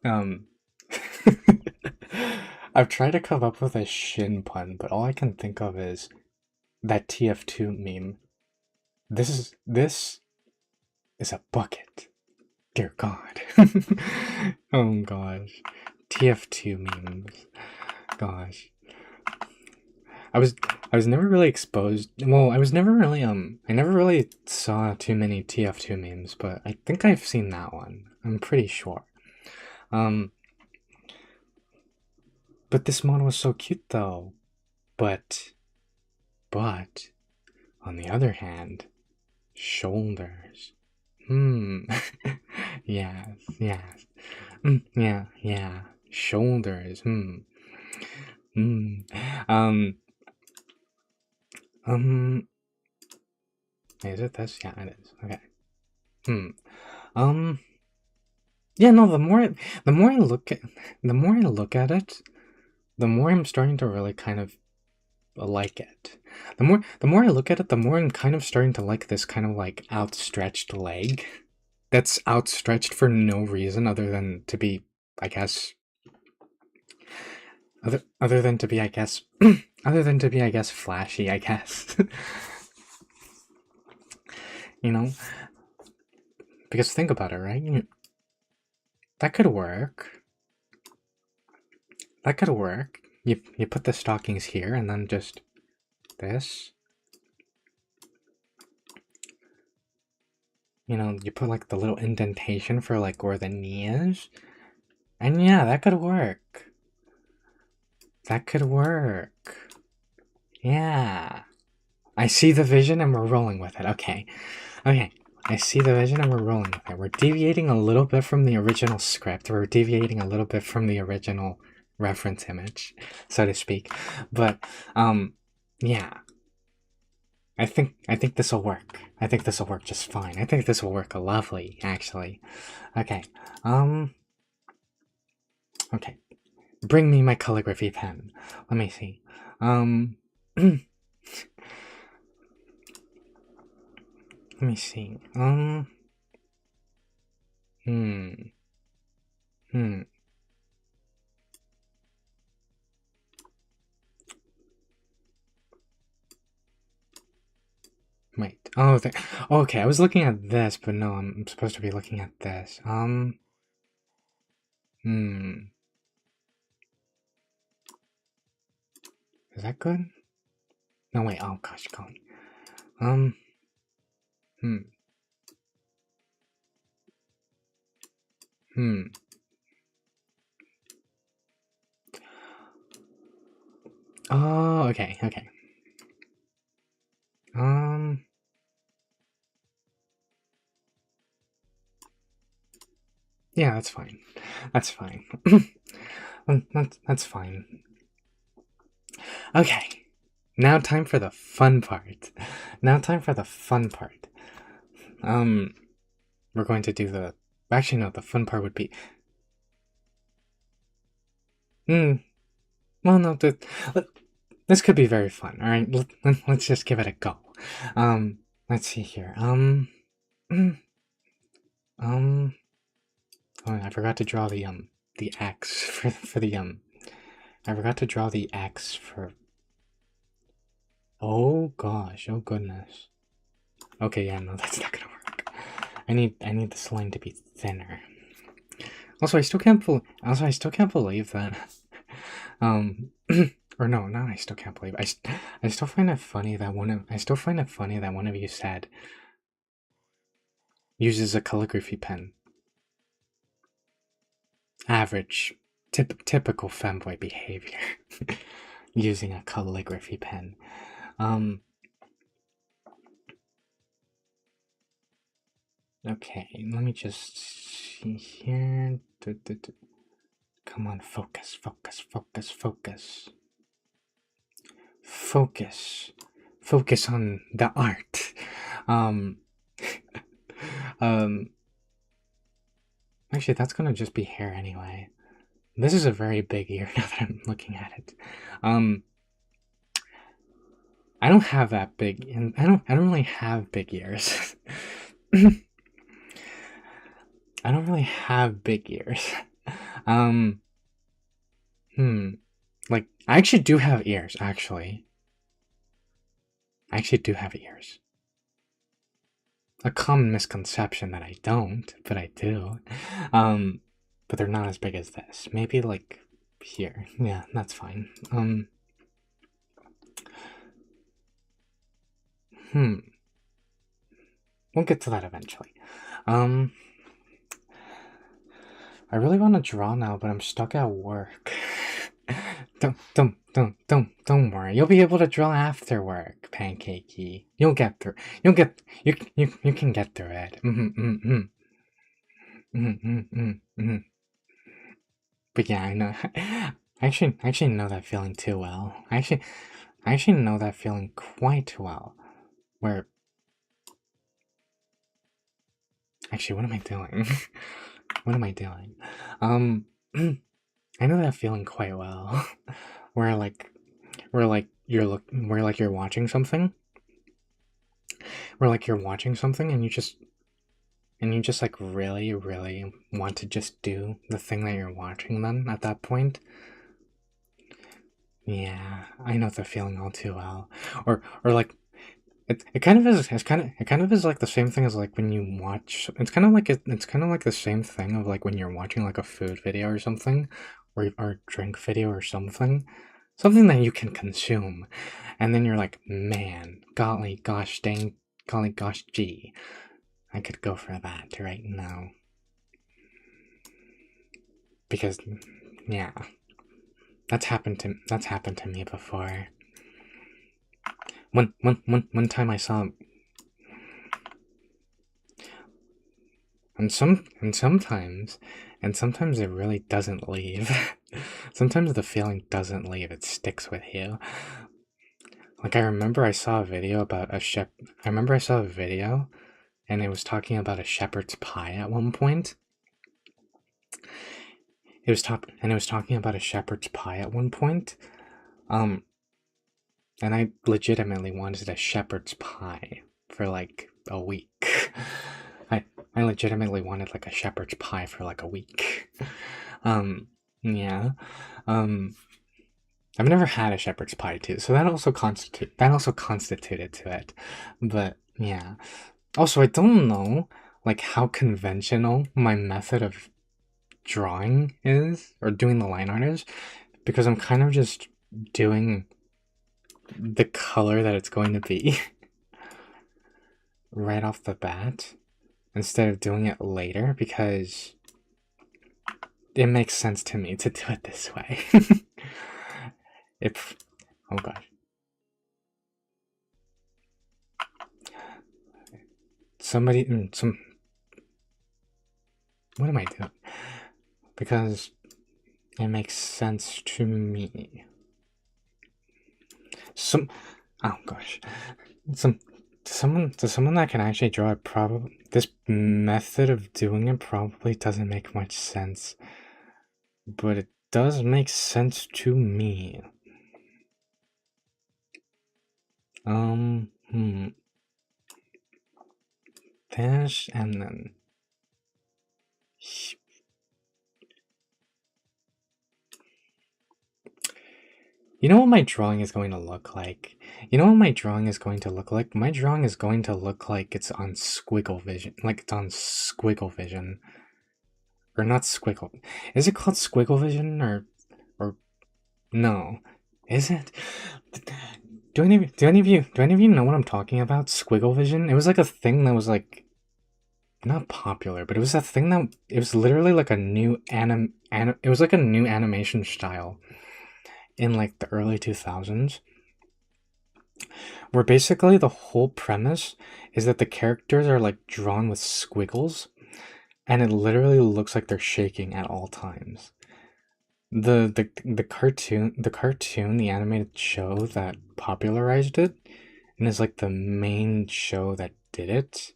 um, I've tried to come up with a shin pun, but all I can think of is that TF2 meme. This is a bucket. Dear God. Oh gosh. TF2 memes. Gosh. I was I was never really exposed. Well, I was never really I never really saw too many TF2 memes, but I think I've seen that one. I'm pretty sure. Um but this model was so cute though. But on the other hand, shoulders. Hmm. Yes, yes. Yeah. Shoulders. Hmm. Um. Um. Is it this? Yeah, it is. Okay. Hmm. Um. Yeah. No. The more I look at it, the more I'm starting to really kind of like it. The more I look at it, the more I'm kind of starting to like this kind of like outstretched leg. That's outstretched for no reason other than to be, I guess, other than to be, I guess, other than to be, I guess, flashy, I guess. You know, because think about it, right? That could work. That could work. You put the stockings here and then just this. You know, you put like the little indentation for like where the knee is. And yeah, that could work. That could work. Yeah. I see the vision and we're rolling with it. Okay. Okay. I see the vision and we're rolling with it. We're deviating a little bit from the original script. We're deviating a little bit from the original reference image, so to speak. But yeah. I think this will work. I think this will work just fine. I think this will work lovely, actually. Okay. Okay. Bring me my calligraphy pen. Let me see. Let me see. Hmm. Hmm. Wait. Oh, okay. I was looking at this, but no, I'm supposed to be looking at this. Hmm. Is that good? No, wait. Oh gosh, going. Um. Hmm. Hmm. Oh, okay. Okay. Um. Yeah, that's fine. That's fine. That's fine. Okay. Now time for the fun part. Now time for the fun part. We're going to do the. Actually, no. The fun part would be. Hmm. Well, no. This could be very fun. All right. Let's just give it a go. Let's see here. Oh, I forgot to draw the X for the I forgot to draw the X for. Oh gosh. Oh goodness. Okay. Yeah. No, that's not gonna work. I need the line to be thinner. Also, I still can't believe that. Or no, I still can't believe. I still find it funny that one of you said uses a calligraphy pen. Average, typical femboy behavior. Using a calligraphy pen. Okay, let me just see here. Come on, focus. Focus on the art. Um, um, actually, that's gonna just be hair anyway. This is a very big ear now that I'm looking at it. I don't have that big, and I don't really have big ears. I don't really have big ears. Um, hmm. Like, I actually do have ears, actually. I actually do have ears. A common misconception that I don't, but I do. Um, but they're not as big as this. Maybe like here. Yeah, that's fine. Hmm. We'll get to that eventually. Um, I really want to draw now, but I'm stuck at work. Don't worry. You'll be able to draw after work, Pancakey. You'll get through. You can get through it. But yeah, I know. I actually know that feeling too well. I actually know that feeling quite well. Where actually, what am I doing? What am I doing? Um, I know that feeling quite well. Where like, where like you're watching something, and you just like really, really want to just do the thing that you're watching. Then at that point, yeah, I know the feeling all too well. Or like it kind of is. It kind of is like the same thing as like when you watch. It's kind of like the same thing of like when you're watching like a food video or something, or drink video or something that you can consume, and then you're like, man, golly, gosh, dang, golly, gosh, gee, I could go for that right now because, yeah, that's happened to me before. One time I saw and sometimes it really doesn't leave. Sometimes the feeling doesn't leave, it sticks with you. Like I remember I saw a video about I remember I saw a video and it was talking about a shepherd's pie at one point. It was talking about a shepherd's pie at one point. Um and I legitimately wanted a shepherd's pie for like a week. I I legitimately wanted like a shepherd's pie for like a week. Yeah. Um I've never had a shepherd's pie too, so that also constituted to it. But yeah. Also, I don't know like how conventional my method of drawing is or doing the line art is because I'm kind of just doing the color that it's going to be right off the bat instead of doing it later because it makes sense to me to do it this way. If oh gosh, somebody some what am I doing? Because it makes sense to me. Some oh gosh, some to someone that can actually draw it, probably this method of doing it probably doesn't make much sense, but it does make sense to me. Hmm. This and then you know what my drawing is going to look like? You know what my drawing is going to look like? My drawing is going to look like it's on squiggle vision. Like it's on squiggle vision. Or not squiggle. Is it called squiggle vision or no? Is it? Do any of you know what I'm talking about? Squiggle vision? It was like a thing that was like not popular, but it was a thing that it was literally like a new it was like a new animation style in like the early 2000s where basically the whole premise is that the characters are like drawn with squiggles and it literally looks like they're shaking at all times. The animated show that popularized it and is like the main show that did it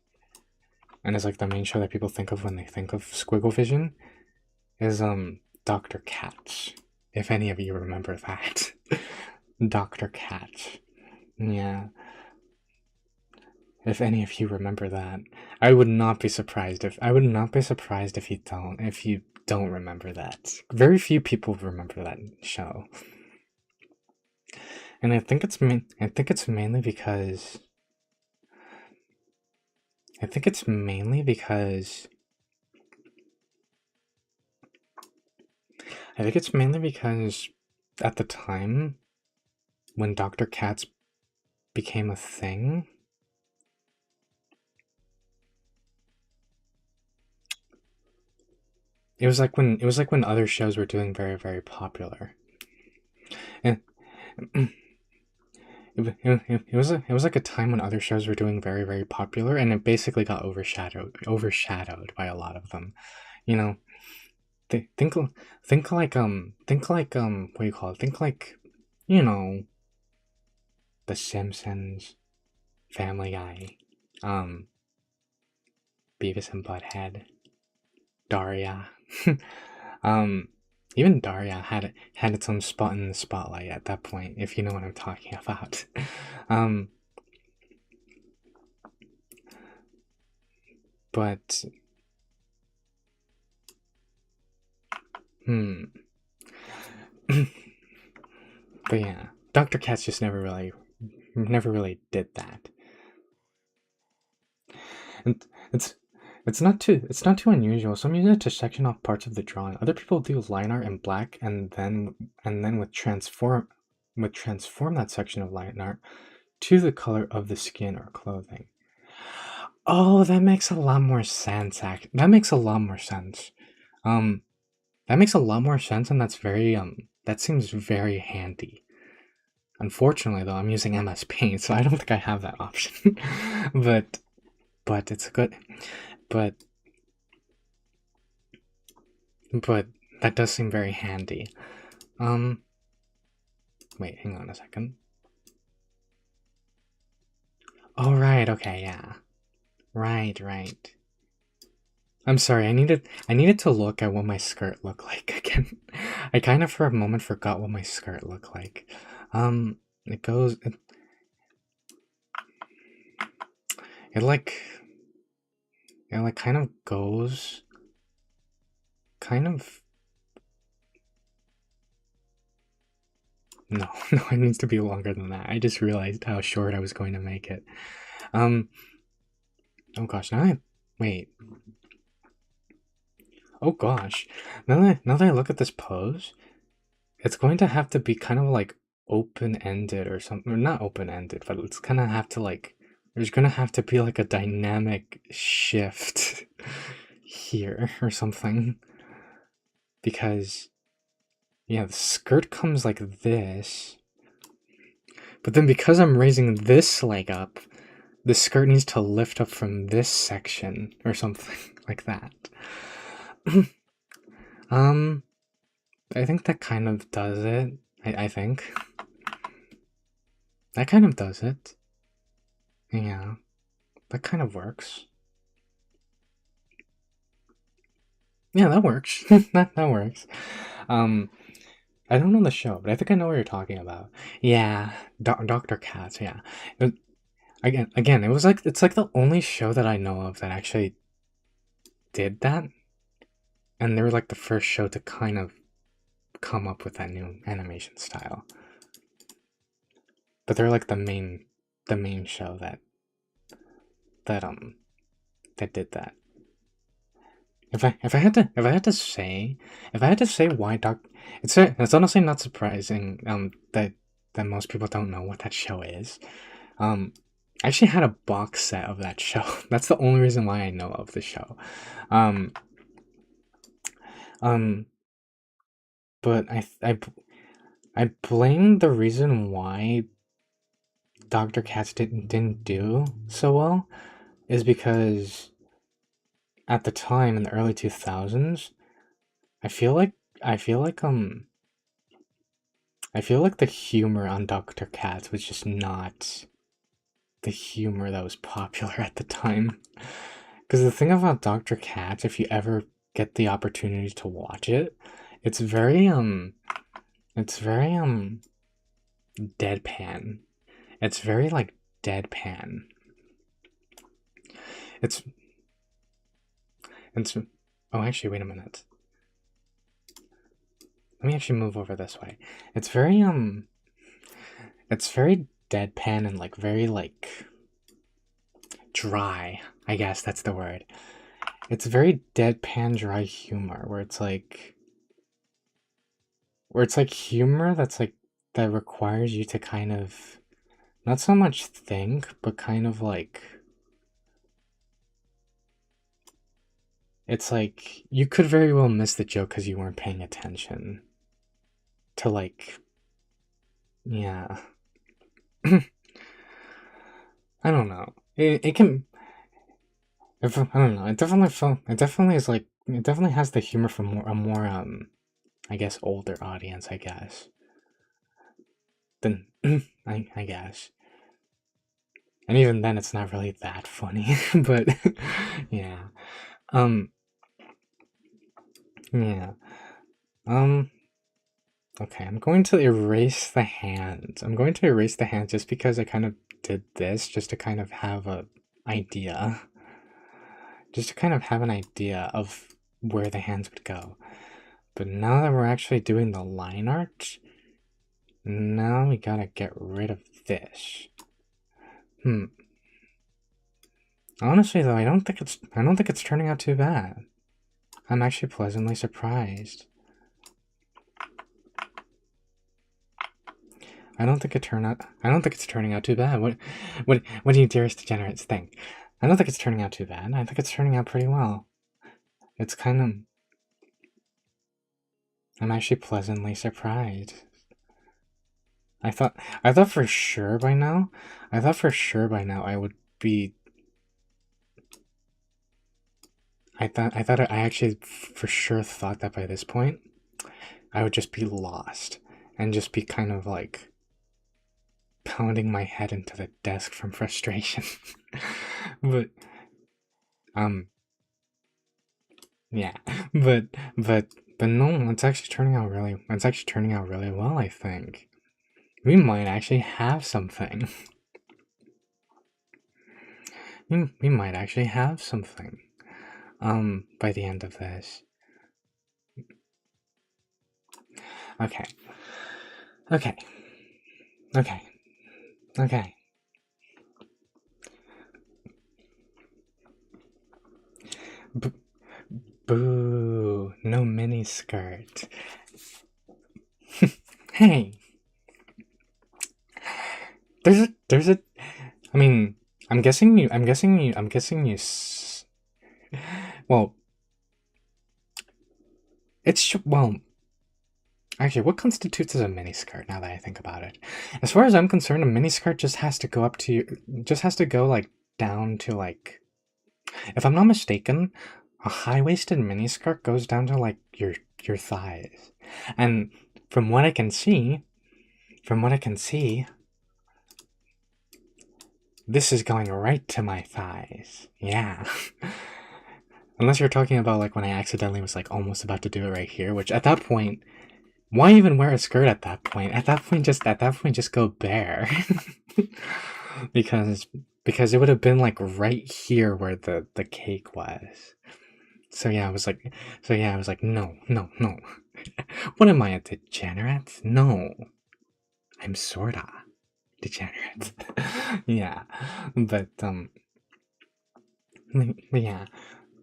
and is like the main show that people think of when they think of squiggle vision is Dr. Katz. If any of you remember that. Dr. Katz. Yeah. If any of you remember that, I would not be surprised if you don't remember that. Very few people remember that show, and I think it's mainly because I think it's mainly because I think it's mainly because at the time when Dr. Katz became a thing, it was like when other shows were doing very, very popular. And it was like a time when other shows were doing very, very popular, and it basically got overshadowed by a lot of them. You know, think think like what do you call it? Think like, you know, The Simpsons, Family Guy, um, Beavis and Butthead, Daria. um, even Daria had its own spot in the spotlight at that point, if you know what I'm talking about. um, but hmm, but yeah, Dr. Katz just never really did that. And it's it's not too unusual. Some use it to section off parts of the drawing. Other people do line art in black and then with transform that section of line art to the color of the skin or clothing. Oh, that makes a lot more sense. That makes a lot more sense. Um, that makes a lot more sense, and that seems very handy. Unfortunately, though, I'm using MS Paint, so I don't think I have that option. but it's good. But but that does seem very handy. Um, wait, hang on a second. Oh right, okay, yeah, right. I'm sorry. I needed to look at what my skirt looked like again. I kind of for a moment forgot what my skirt looked like. It goes it like it like kind of goes kind of no no it needs to be longer than that. I just realized how short I was going to make it. Um oh gosh, wait. Oh gosh. Now that I look at this pose, it's going to have to be kind of like open-ended or something. Or not open-ended, but it's gonna have to like there's gonna have to be like a dynamic shift here or something. Because yeah, the skirt comes like this. But then because I'm raising this leg up, the skirt needs to lift up from this section or something like that. um I think that kind of does it. I think. That kind of does it. Yeah. That kind of works. Yeah, that works. That works. Um, I don't know the show, but I think I know what you're talking about. Yeah, Dr. Katz. Yeah. It, again, it was like it's like the only show that I know of that actually did that, and they were like the first show to kind of come up with that new animation style. But they're like the main show that that did that. If I had to say why it's honestly not surprising that most people don't know what that show is. I actually had a box set of that show. That's the only reason why I know of the show. Um um but I blame the reason why Dr. Katz didn't do so well is because at the time in the early 2000s, I feel like I feel like um I feel like the humor on Dr. Katz was just not the humor that was popular at the time. Because the thing about Dr. Katz, if you ever get the opportunity to watch it, it's very it's very deadpan. It's very like deadpan. It's it's oh, actually, wait a minute. Let me actually move over this way. It's very deadpan and like very like dry. I guess that's the word. It's very deadpan dry humor where it's like humor that's like that requires you to kind of not so much think, but kind of like it's like you could very well miss the joke because you weren't paying attention to like yeah. I don't know. It can if, I don't know. It definitely is like it definitely has the humor for a more I guess older audience, I guess. Then I guess. And even then it's not really that funny, but yeah. Um yeah. Um okay, I'm going to erase the hands. I'm going to erase the hands just because I kind of did this just to kind of have a idea. Just to kind of have an idea of where the hands would go. But now that we're actually doing the line art, now we gotta get rid of this. Honestly though, I don't think it's turning out too bad. I'm actually pleasantly surprised. I don't think it's turning out too bad. What do you dearest degenerates think? I don't think it's turning out too bad. I think it's turning out pretty well. It's kind of I'm actually pleasantly surprised. I thought for sure by now I would be I actually for sure thought that by this point I would just be lost and just be kind of like pounding my head into the desk from frustration. But yeah, but no, it's actually turning out really well, I think. We might actually have something. We might actually have something by the end of this. Okay. Okay. Okay. Okay. Boo. No mini skirt. Hey. There's a I mean, I'm guessing you well, well, actually, what constitutes as a miniskirt now that I think about it? As far as I'm concerned, a miniskirt just has to go like down to like if I'm not mistaken, a high-waisted miniskirt goes down to like your thighs. And from what I can see, this is going right to my thighs. Yeah. Unless you're talking about like when I accidentally was like almost about to do it right here, which at that point, why even wear a skirt at that point? At that point just go bare. because it would have been like right here where the cake was. So yeah, I was like, no. What am I, a degenerate? No. I'm sorta degenerate. Yeah. But yeah.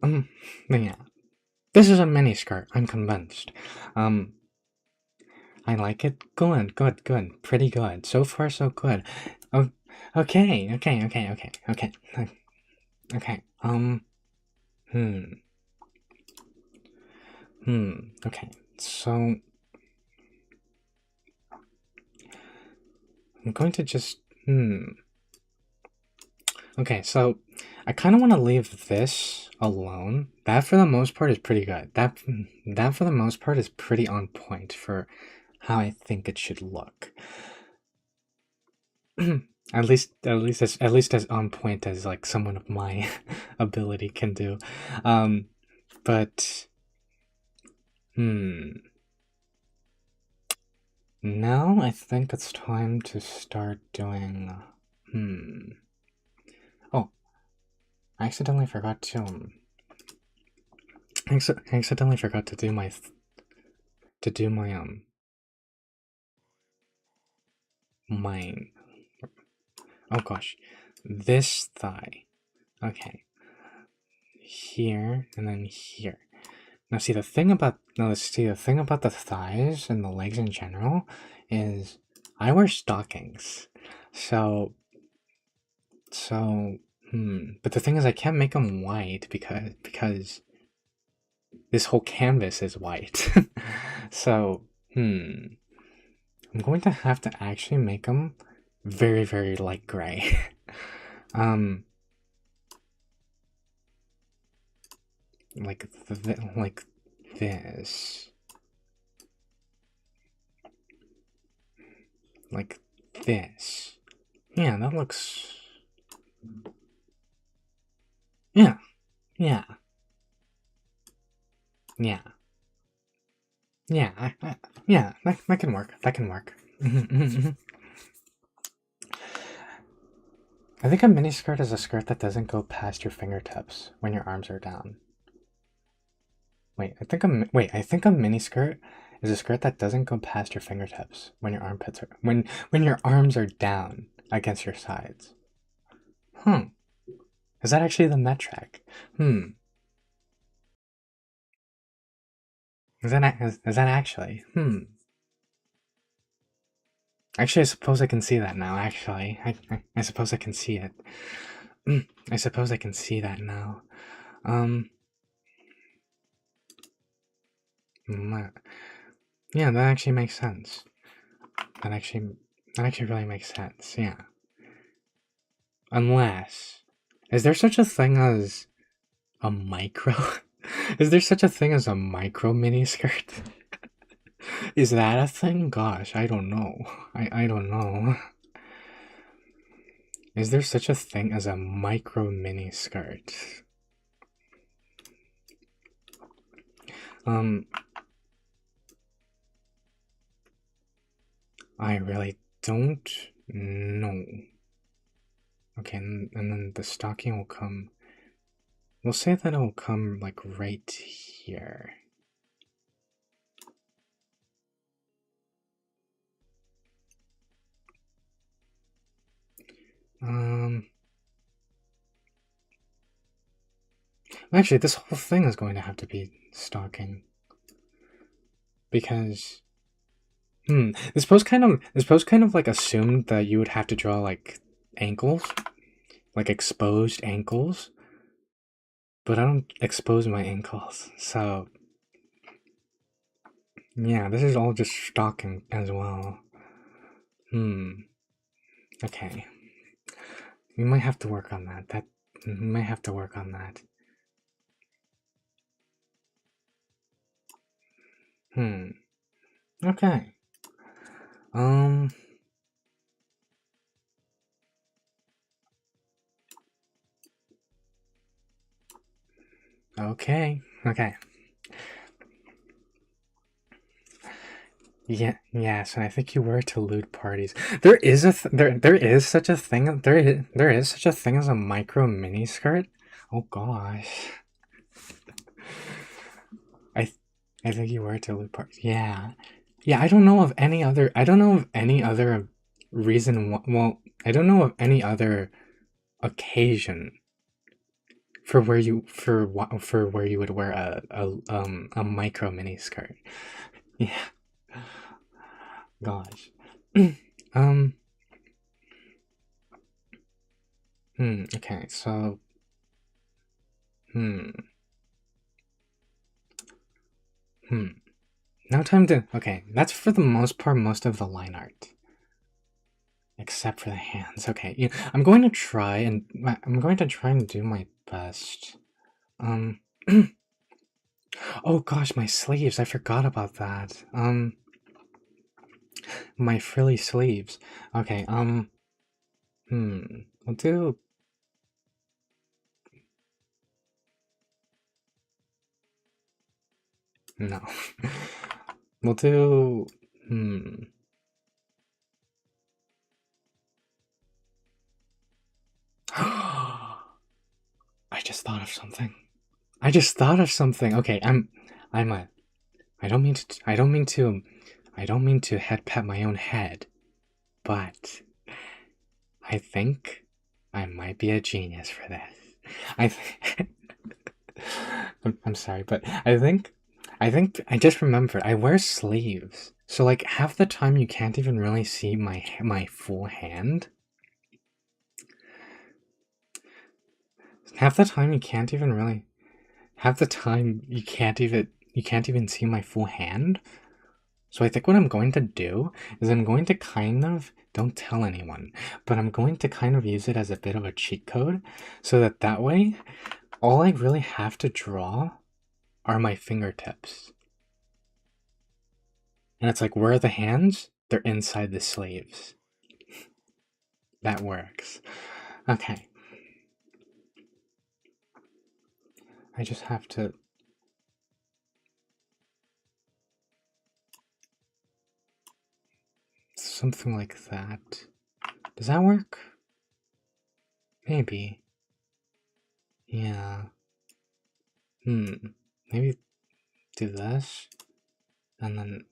But yeah. This is a mini skirt, I'm convinced. I like it. Good. Pretty good. So far, so good. Oh, okay. Okay. Okay. So, I'm going to just, Okay, so, I kind of want to leave this alone. That, for the most part, is pretty good. That, for the most part, is pretty on point for how I think it should look. at least as on point as like someone of my ability can do. But Now I think it's time to start doing, oh, I accidentally forgot to, I accidentally forgot to do my, my, oh gosh, this thigh. Okay. Here, and then here. Now see, the thing about, the thing about the thighs and the legs in general is I wear stockings. So, so, but the thing is I can't make them white because this whole canvas is white. So, I'm going to have to actually make them very, very light gray. um, like like this, like this. Yeah, that looks. Yeah, yeah, yeah, yeah. Yeah, that can work. That can work. I think a mini skirt is a skirt that doesn't go past your fingertips when your arms are down. I think a mini skirt is a skirt that doesn't go past your fingertips when your armpits are when your arms are down against your sides. Hmm. Is that actually the metric? Hmm. Is that actually? Hmm. Actually, I suppose I can see that now. Actually, I suppose I can see it. I suppose I can see that now. Um. Yeah, that actually makes sense. That actually that actually really makes sense. Yeah. Unless, is there such a thing as a micro? Is there such a thing as a micro mini skirt? Is that a thing? Gosh, I don't know. I don't know. Is there such a thing as a micro mini skirt? Um, I really don't know. Okay, and then the stocking will come. We'll say that it will come like right here. Actually, this whole thing is going to have to be stocking because this post kind of like assumed that you would have to draw like ankles, like exposed ankles, but I don't expose my ankles, so yeah, this is all just stocking as well. Okay, we might have to work on that. We might have to work on that. Okay. Um. Okay. Okay. Yeah, yes, and I think you were to loot parties. There is there is such a thing. There is such a thing as a micro mini skirt. Oh gosh, I th- I think you were to loot parties. Yeah, yeah. I don't know of any other. I don't know of any other reason. Well, I don't know of any other occasion for where you for where you would wear a micro mini skirt. Yeah, gosh. um. Okay. So. Hmm. Hmm. Now time to. Okay, that's for the most part most of the line art, except for the hands. Okay, yeah, I'm going to try and do my best. Um. Oh gosh, my sleeves. I forgot about that. My frilly sleeves. Okay. Hmm. We'll do. No. We'll do. Hmm. just thought of something. I just thought of something. Okay, I'm a I don't mean to I don't mean to head pat my own head, but I think I might be a genius for this. I th- I'm sorry, but I think I just remembered I wear sleeves. So like half the time you can't even really see my full hand. Half the time you can't even really half the time you can't even see my full hand. So I think what I'm going to do is I'm going to kind of don't tell anyone, but I'm going to kind of use it as a bit of a cheat code so that way all I really have to draw are my fingertips. And it's like, where are the hands? They're inside the sleeves. That works. Okay. I just have to... something like that. Does that work? Maybe. Yeah. Maybe do this. And then...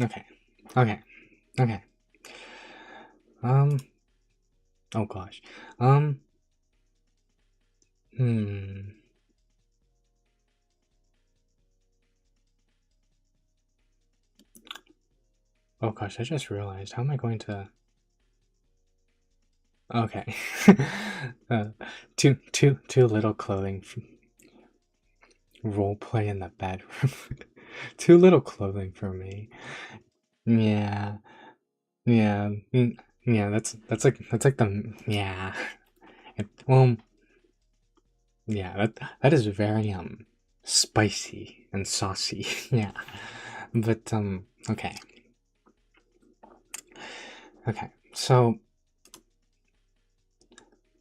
Okay. Okay. Okay. Oh gosh. Hmm. Oh gosh, I just realized. How am I going to... Okay. Too little clothing. Role play in the bedroom. Too little clothing for me. Yeah. Yeah. Yeah, that's like the... Yeah. Well, yeah, that is very spicy and saucy. Yeah. But okay. Okay. So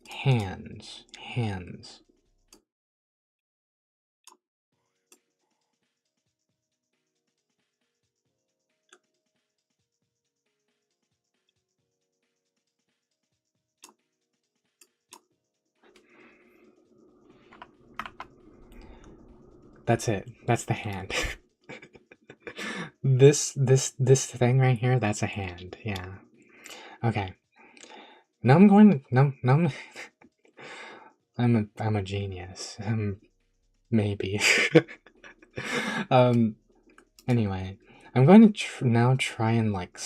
hands. That's it. That's the hand. This thing right here, that's a hand. Yeah. Okay. Now I'm going to now I'm a genius. Maybe. um anyway, I'm going to now try and like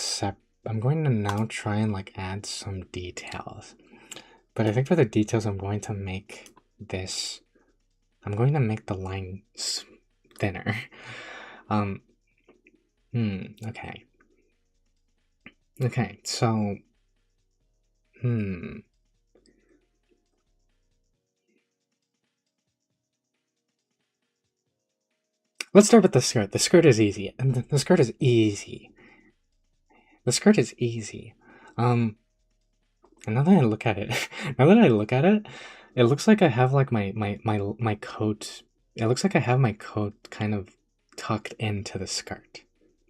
I'm going to now try and like add some details. But I think for the details I'm going to make this I'm going to make the line thinner. Um okay. Okay, so let's start with the skirt. The skirt is easy. And the skirt is easy. The skirt is easy. And now that I look at it, it looks like I have like my coat. It looks like I have my coat kind of tucked into the skirt.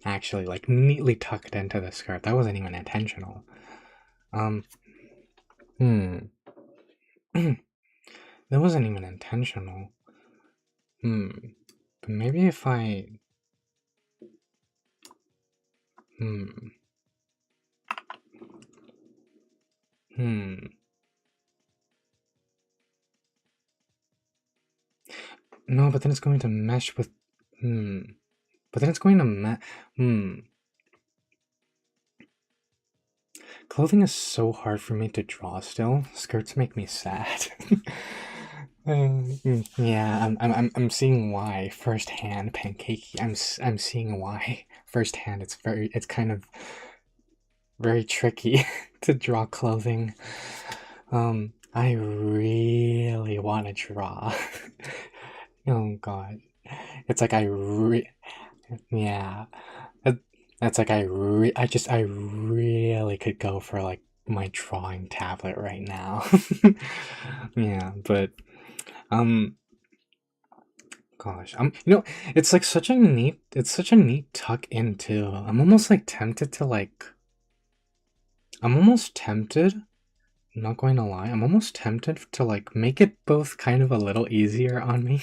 Actually, like neatly tucked into the skirt. That wasn't even intentional. Um, hmm. That wasn't even intentional. But maybe if I... Hmm. No, but then it's going to mesh with... But then it's going to Clothing is so hard for me to draw still. Skirts make me sad. Yeah, I'm seeing why firsthand, Pancakey. I'm seeing why firsthand. It's kind of very tricky to draw clothing. I really want to draw. Oh god, it's like yeah. That's like I really could go for like my drawing tablet right now. Yeah, but um gosh, it's like such a neat tuck in too. I'm almost tempted not going to lie, I'm almost tempted to like make it both kind of a little easier on me,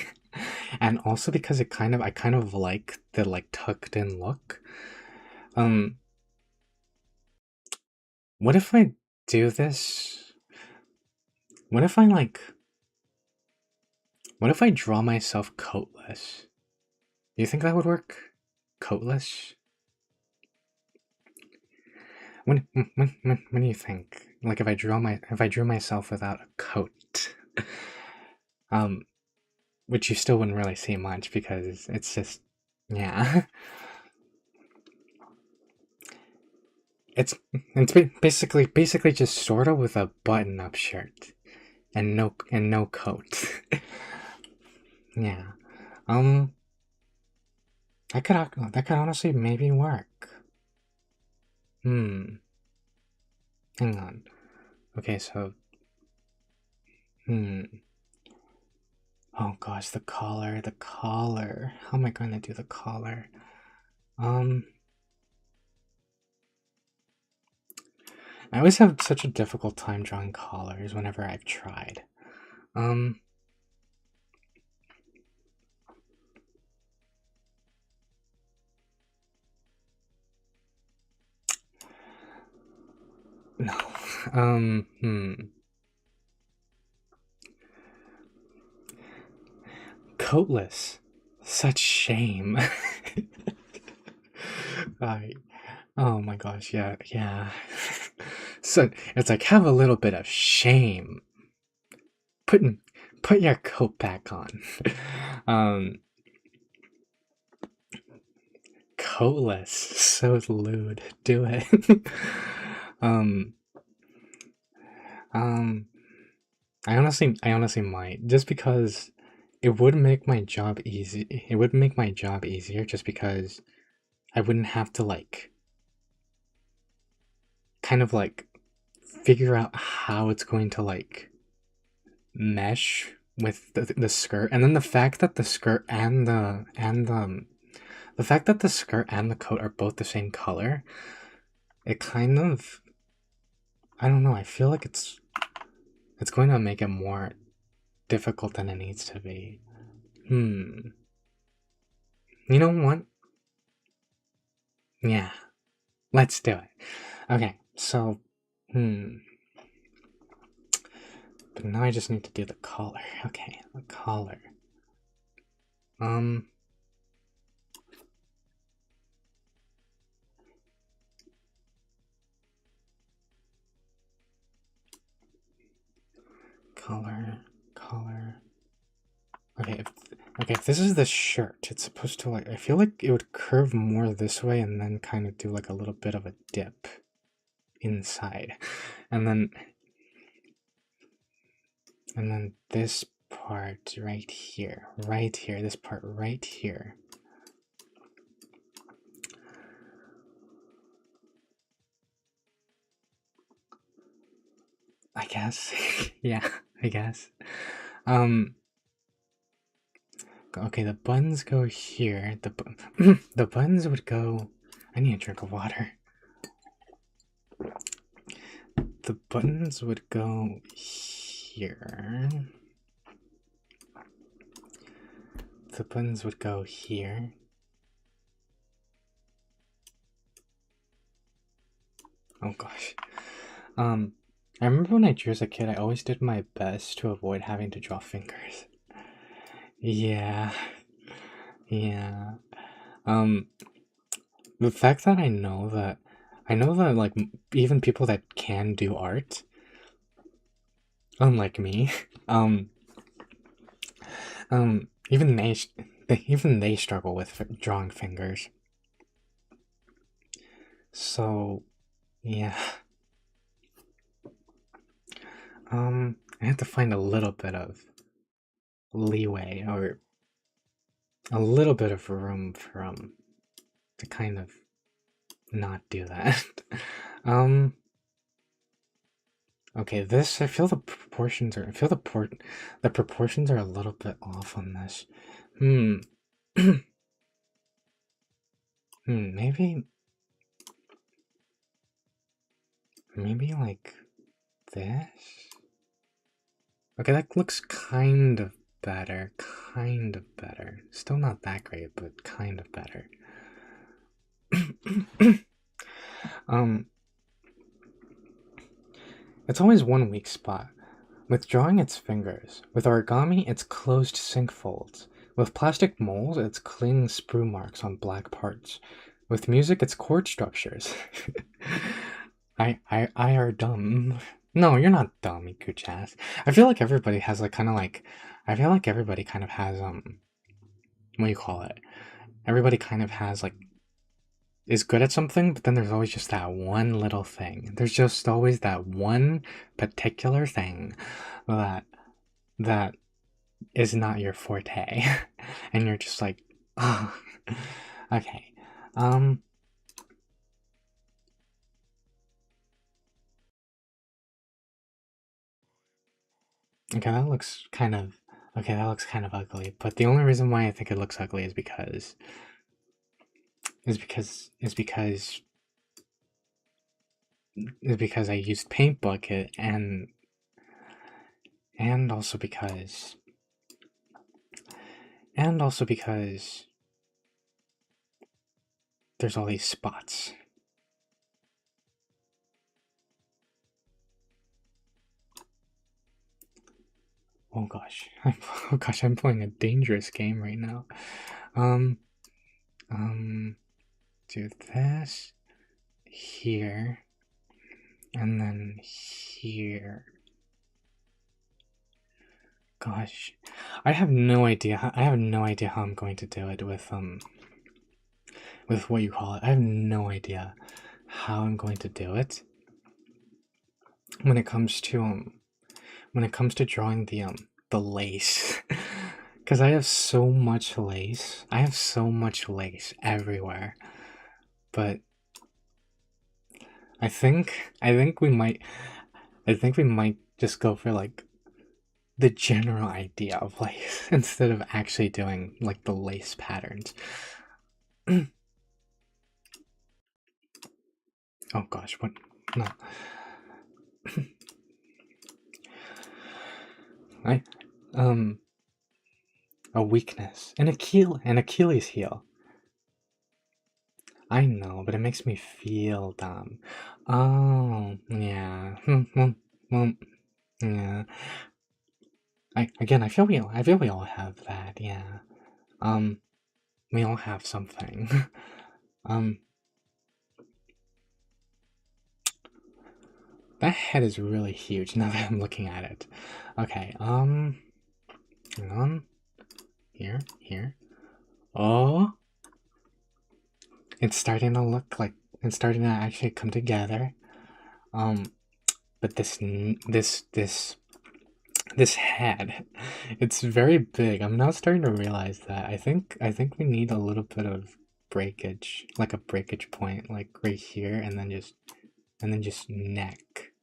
and also because I kind of like the like tucked in look. Um, what if I do this? What if I like? What if I draw myself coatless? Do you think that would work? Coatless? When do you think? Like if I drew myself without a coat, um, which you still wouldn't really see much because it's just, yeah, it's basically just sort of with a button-up shirt and no coat. Yeah, um, that could honestly maybe work. Hmm, hang on. Okay, so hmm. Oh gosh, the collar. How am I going to do the collar? Um, I always have such a difficult time drawing collars whenever I've tried. Um, no. Hmm. Coatless. Such shame. I, oh my gosh, yeah, yeah. So it's like have a little bit of shame. Put put your coat back on. um, Coatless. So lewd. Do it. um, um, I honestly might, just because it would make my job easy. It would make my job easier, just because I wouldn't have to like kind of like figure out how it's going to like mesh with the skirt, and then the fact that the skirt and the fact that the skirt and the coat are both the same color, it kind of, I don't know. I feel like it's going to make it more difficult than it needs to be. Hmm. You know what? Yeah. Let's do it. Okay. So, hmm. But now I just need to do the collar. Okay, the collar. Um, collar, collar. Okay, if this is the shirt, it's supposed to like, I feel like it would curve more this way and then kind of do like a little bit of a dip inside. And then this part right here, this part right here. I guess. Yeah, I guess. Um, okay, the buns go here. The buns would go. I need a drink of water. The buttons would go here. The buttons would go here. Oh gosh. I remember when I drew as a kid, I always did my best to avoid having to draw fingers. Yeah, yeah. Um, the fact that I know that like even people that can do art, unlike me, um, even even they struggle with drawing fingers. So, yeah. I have to find a little bit of leeway or a little bit of room for to kind of not do that. um okay, this I feel the proportions are I feel the proportions are a little bit off on this. Hmm. Maybe like this. Okay, that looks kind of better. Kind of better. Still not that great, but kind of better. It's always one weak spot. With drawing, it's fingers. With origami, it's closed sink folds. With plastic molds, it's clean sprue marks on black parts. With music, it's chord structures. I are dumb. No, you're not dumb, you gooch ass. I feel like everybody has like kind of like, I feel like everybody kind of has what do you call it? Everybody kind of has like is good at something, but then there's always just that one little thing. There's just always that one particular thing that that is not your forte, and you're just like, oh, okay, okay, that looks kind of okay. That looks kind of ugly, but the only reason why I think it looks ugly is because is because I used paint bucket and also because there's all these spots. Oh gosh, I'm playing a dangerous game right now. Do this here, and then here. Gosh, I have no idea. I have no idea how I'm going to do it with what you call it. I have no idea how I'm going to do it when it comes to drawing the lace. Because I have so much lace. I have so much lace everywhere. But I think we might just go for like the general idea of lace instead of actually doing like the lace patterns. Oh gosh, what? No. A weakness, an Achilles heel. I know, but it makes me feel dumb. Oh, yeah. Well, yeah. I feel we all have that. Yeah. We all have something. um, that head is really huge now that I'm looking at it. Okay. Hang on. Here. Oh, it's starting to look like it's starting to actually come together. But this head, it's very big. I'm now starting to realize that I think we need a little bit of breakage, like a breakage point, like right here, and then just neck.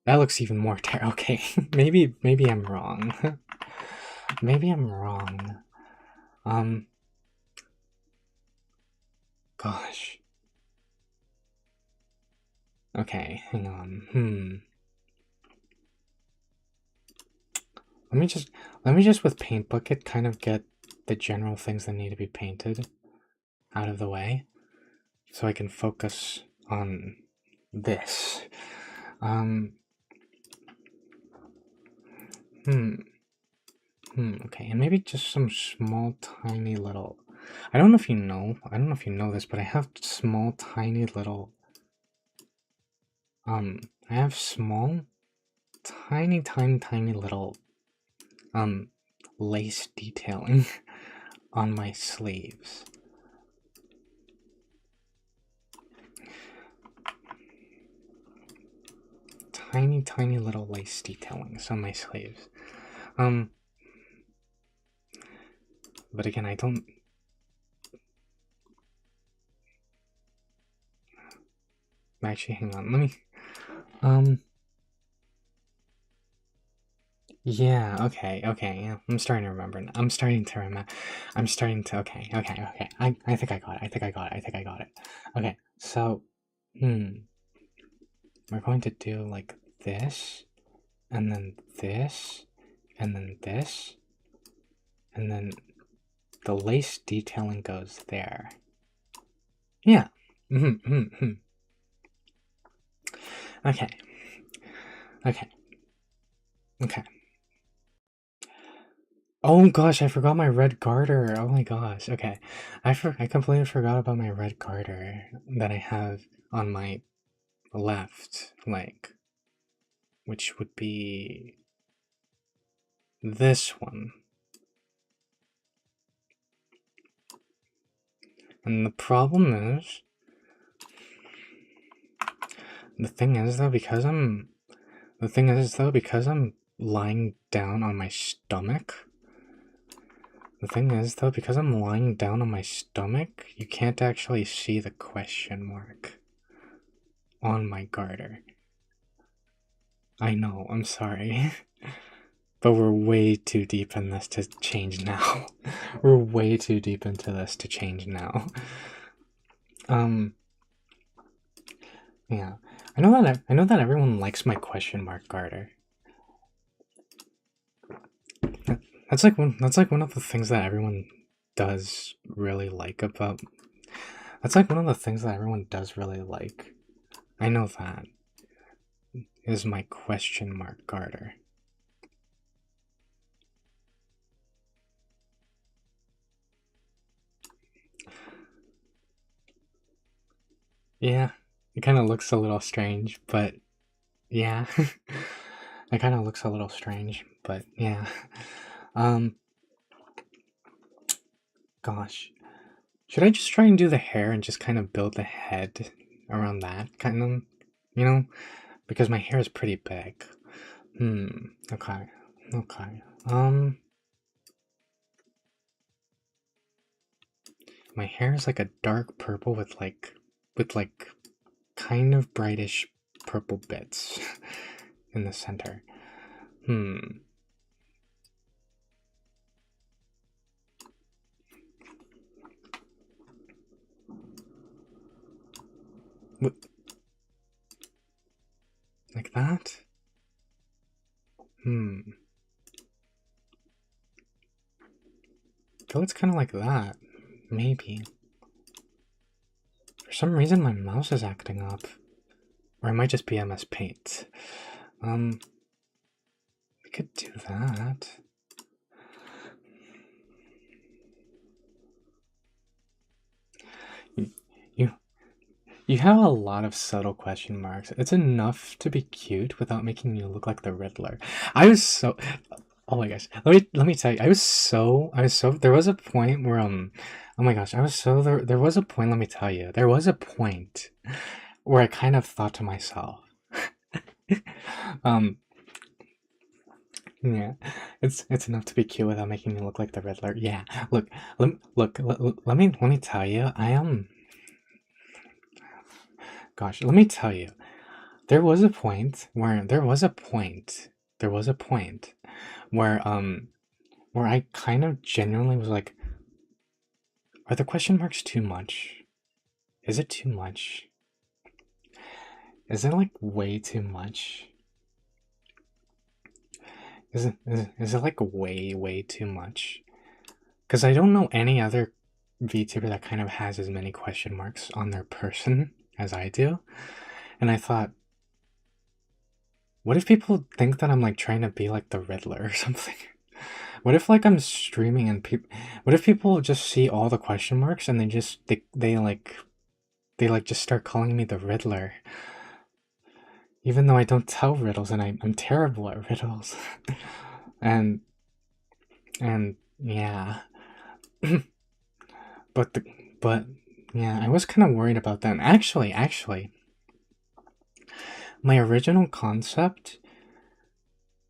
That looks even more okay. maybe I'm wrong. Maybe I'm wrong. Gosh. Okay, hang on. Let me just with paint bucket kind of get the general things that need to be painted out of the way so I can focus on this. Okay, and maybe just some small tiny little I don't know if you know this, but I have small tiny little I have small tiny little lace detailing on my sleeves. Tiny little lace detailings on my sleeves. But again, I don't. Actually, hang on. Let me. Yeah. Okay. Yeah. I'm starting to remember. I'm starting to remember. I'm starting to. Okay. I think I got it. I think I got it. Okay. So. we're going to do like this, and then this, and then this, and then the lace detailing goes there. Yeah. Okay. Okay. Okay. Oh gosh, I forgot my red garter. Oh my gosh. Okay. I completely forgot about my red garter that I have on my left leg, which would be this one. And the problem is, the thing is though, because I'm lying down on my stomach, you can't actually see the question mark on my garter. I know, I'm sorry. But we're way too deep in this to change now. We're way too deep into this to change now. Yeah. I know that everyone likes my question mark garter. That's like one of the things that everyone does really like about. That's like one of the things that everyone does really like. I know that is my question mark garter. Yeah, it kind of looks a little strange, but yeah, it kind of looks a little strange, but yeah. Gosh, should I just try and do the hair and just kind of build the head around that kind of, you know, because my hair is pretty big. Okay. Okay. My hair is like a dark purple with like kind of brightish purple bits in the center. Like that? I feel it's kind of like that. Maybe. For some reason, my mouse is acting up. Or it might just be MS Paint. We could do that. You have a lot of subtle question marks. It's enough to be cute without making you look like the Riddler. I was so Oh my gosh. Let me tell you. There was a point where oh my gosh, there was a point, let me tell you. There was a point where I kind of thought to myself, um yeah, it's enough to be cute without making me look like the Riddler. Yeah. Let me tell you. Gosh, let me tell you. There was a point where I kind of genuinely was like, are the question marks too much? Is it too much? Is it like way too much? Is it like way too much? Because I don't know any other VTuber that kind of has as many question marks on their person as I do. And I thought, what if people think that I'm like trying to be like the Riddler or something? What if like I'm streaming and what if people just see all the question marks and they like just start calling me the Riddler? Even though I don't tell riddles and I'm terrible at riddles. and yeah. but yeah, I was kind of worried about that. And actually, my original concept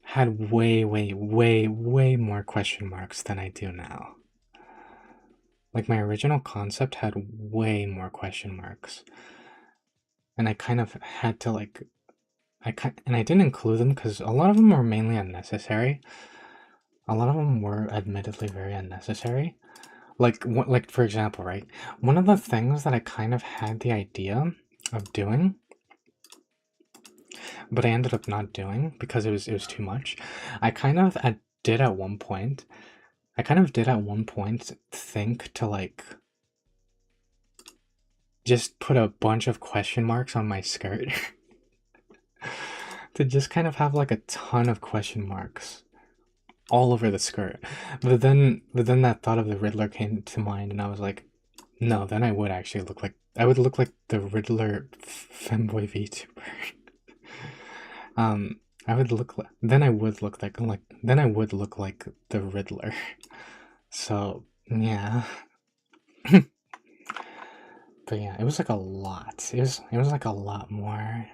had way more question marks than I do now. Like my original concept had way more question marks. And I kind of had to like and I didn't include them because a lot of them were mainly unnecessary. A lot of them were admittedly very unnecessary. Like for example, right? One of the things that I kind of had the idea of doing but I ended up not doing because it was too much. I kind of did at one point. I kind of did at one point think to like just put a bunch of question marks on my skirt to just kind of have like a ton of question marks all over the skirt. But then that thought of the Riddler came to mind, and I was like, no, then I would actually look like I would look like the Riddler femboy VTuber. um, I would look like then I would look like then I would look like the Riddler. So yeah, but yeah, it was like a lot. It was like a lot more.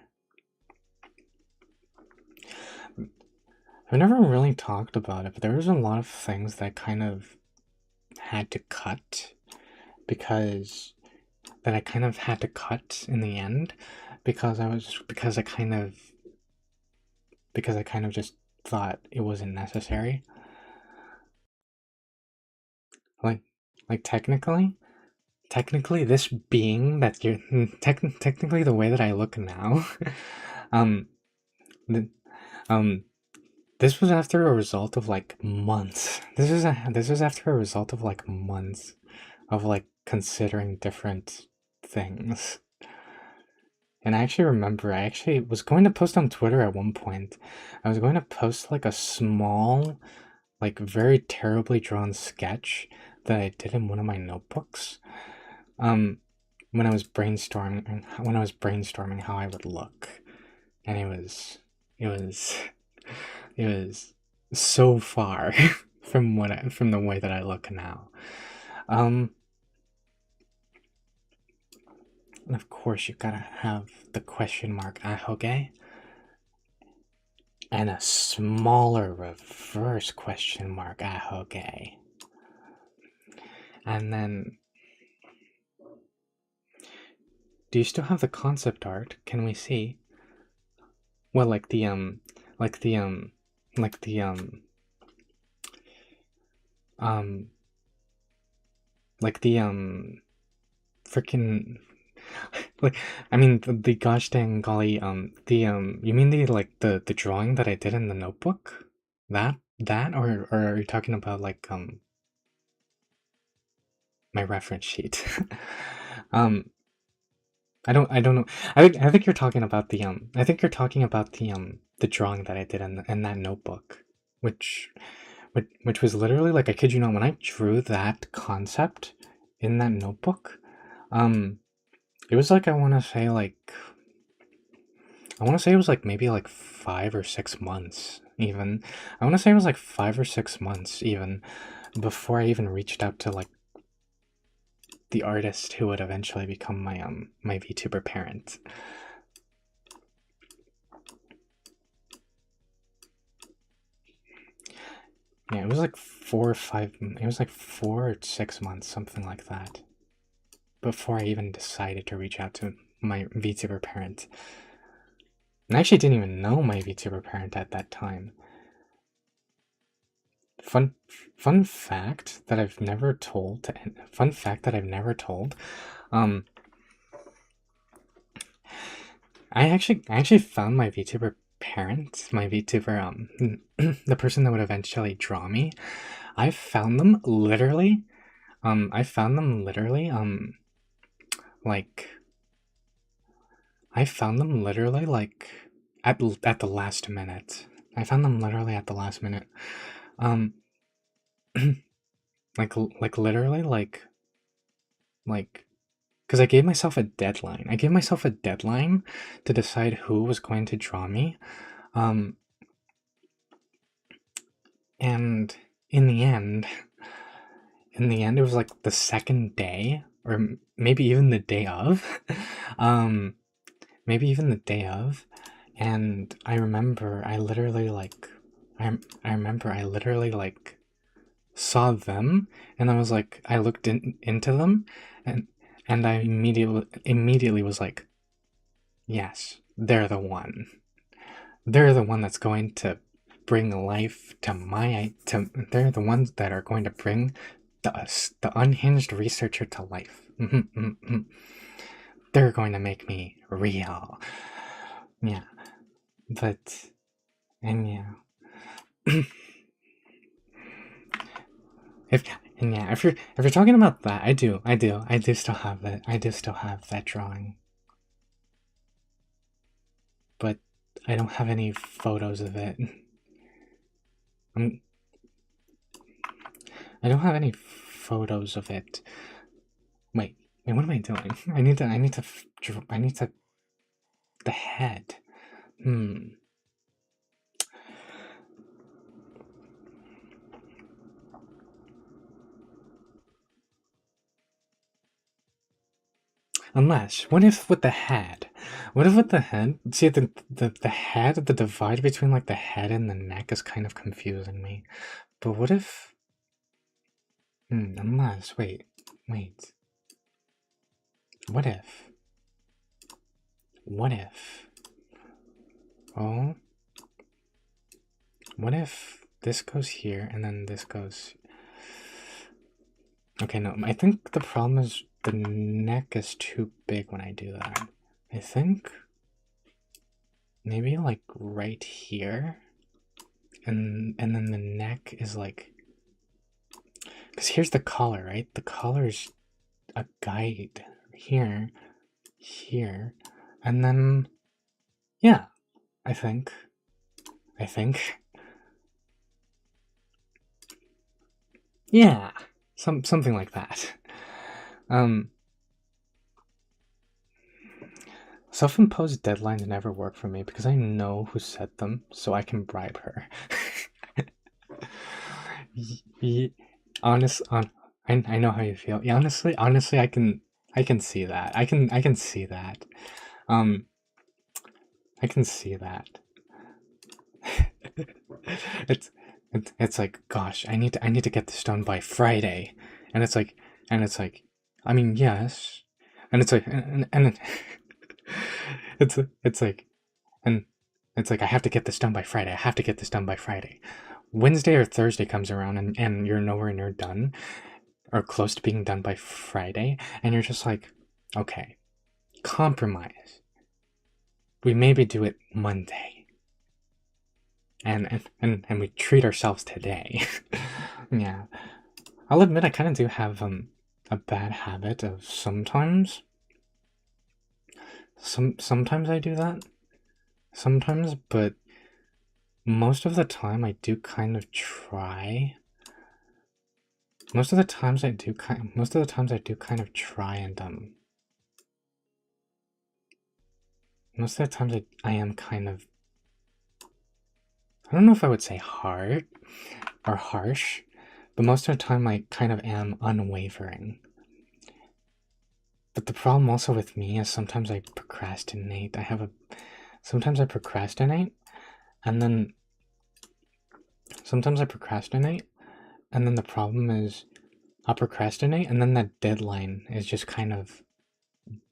I've never really talked about it, but there was a lot of things that I kind of had to cut because that I kind of had to cut in the end because I kind of just thought it wasn't necessary. Like like technically this being that you're technically the way that I look now, um, the, um, this was after a result of like months. This was after a result of like months of like considering different things. And I actually remember I actually was going to post on Twitter at one point. I was going to post like a small, like very terribly drawn sketch that I did in one of my notebooks. Um, when I was brainstorming how I would look, and it was it was so far from the way that I look now. Um, and of course you gotta have the question mark ahoge and a smaller reverse question mark ahoge. And then, do you still have the concept art? Can we see? Well, like the like the um, like the freaking like I mean the gosh dang golly you mean the drawing that I did in the notebook? That or are you talking about like my reference sheet? um I don't know. I think you're talking about the drawing that I did in that notebook, which which was literally like I kid you not, when I drew that concept in that notebook, um it was like I want to say it was like maybe like 5 or 6 months even. I want to say it was like 5 or 6 months even before I even reached out to like the artist who would eventually become my VTuber parent. Yeah, it was like 4 or 5. It was like 4 or 6 months, something like that, before I even decided to reach out to my VTuber parent. And I actually didn't even know my VTuber parent at that time. Fun, fun fact that I've never told. Fun fact that I've never told. Um, I actually found my VTuber parent, my VTuber the person that would eventually draw me. I found them literally. I found them literally. Like I found them literally like at the last minute. I found them literally at the last minute. Um, like literally like because I gave myself a deadline. I gave myself a deadline to decide who was going to draw me. Um, and in the end, it was like the second day, or maybe even the day of. um, maybe even the day of. And I remember I literally like, I remember I literally like saw them, and I was like, I looked into them, and I immediately was like, yes, they're the one. They're the one that's going to bring life to they're the ones that are going to bring the unhinged researcher to life. They're going to make me real. Yeah. But, and yeah. If and yeah, if you're talking about that, I do still have it. I do still have that drawing, but I don't have any photos of it. I'm, I don't have any photos of it. Wait, what am I doing? I need to, the head. Hmm. Unless, what if with the head? What if with the head? See, the head, the divide between like the head and the neck is kind of confusing me. But what if? Unless, wait. What if? What if? Oh, what if this goes here and then this goes? Okay, no, I think the problem is the neck is too big when I do that. I think maybe like right here, and then the neck is like, because here's the collar, right? The collar's a guide here, here, and then yeah, I think, I think, yeah, something like that. Self-imposed deadlines never work for me because I know who set them, so I can bribe her. Honest, I know how you feel. Yeah, honestly, I can see that. I can see that. Um, I can see that. it's it's like, gosh, I need to get this done by Friday, and it's like, I mean, yes, and it's like, and it's like, and it's like I have to get this done by Friday. I have to get this done by Friday. Wednesday or Thursday comes around, and you're nowhere near done or close to being done by Friday, and you're just like, okay, compromise. We maybe do it Monday, and we treat ourselves today. Yeah, I'll admit I kind of do have a bad habit of sometimes I do that, sometimes, but most of the time I do kind of try. Most of the times I do kind of try, and most of the times I am kind of, I don't know if I would say hard or harsh, but most of the time I kind of am unwavering. But the problem also with me is sometimes I procrastinate. Sometimes I procrastinate, and then sometimes I procrastinate, and then the problem is I'll procrastinate, and then that deadline is just kind of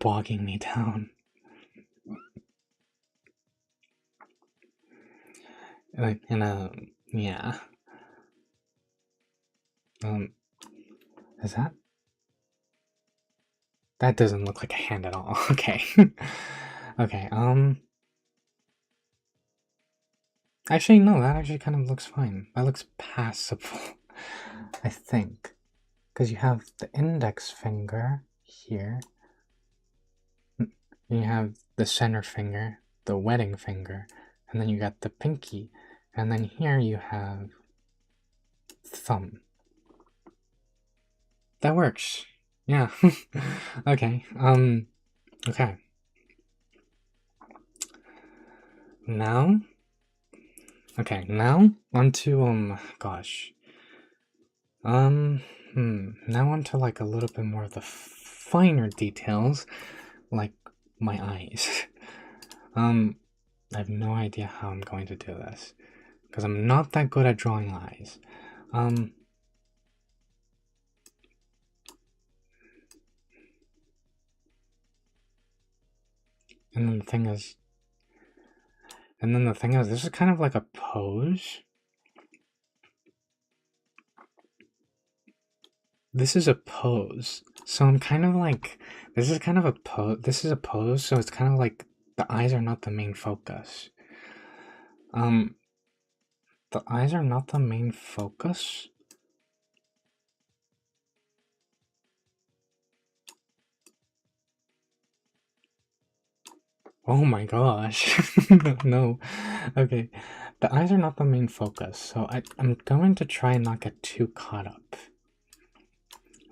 bogging me down. Yeah. Um, is that? That doesn't look like a hand at all. Okay. Okay, actually, no, that actually kind of looks fine. That looks passable, I think. Because you have the index finger here, and you have the center finger, the wedding finger, and then you got the pinky, and then here you have thumb. That works. Yeah. Okay. Okay. Now, now onto gosh. Now onto like a little bit more of the finer details, like my eyes. I have no idea how I'm going to do this because I'm not that good at drawing eyes. Um, and then the thing is, this is kind of like a pose. This is a pose. So I'm kind of like, this is kind of a pose. This is a pose, so it's kind of like the eyes are not the main focus. Um, the eyes are not the main focus? Oh my gosh. No. Okay. The eyes are not the main focus, so I'm going to try and not get too caught up.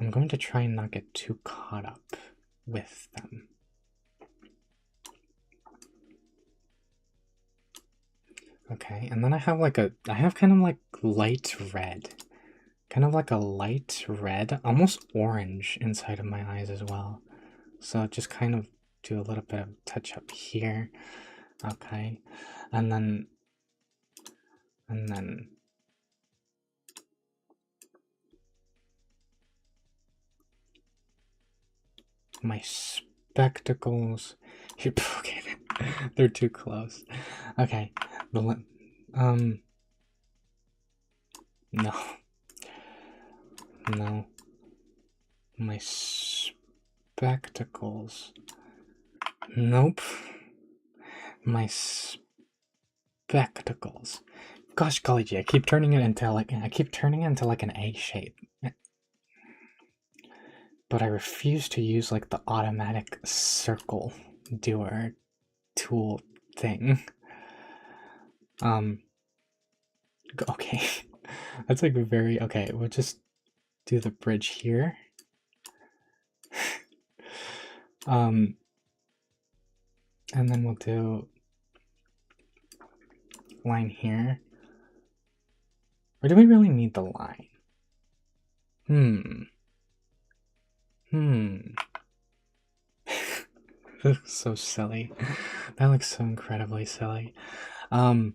I'm going to try and not get too caught up with them. Okay, and then I have kind of like light red. Kind of like a light red, almost orange inside of my eyes as well. So just kind of do a little bit of touch up here. Okay. And then my spectacles. Okay, they're too close. Okay. No. No. My spectacles. Nope. My spectacles. Gosh golly gee, I keep turning it into like an A shape. But I refuse to use like the automatic circle doer tool thing. Okay. That's like very okay, we'll just do the bridge here. And then we'll do line here. Or do we really need the line? That looks so silly. That looks so incredibly silly. That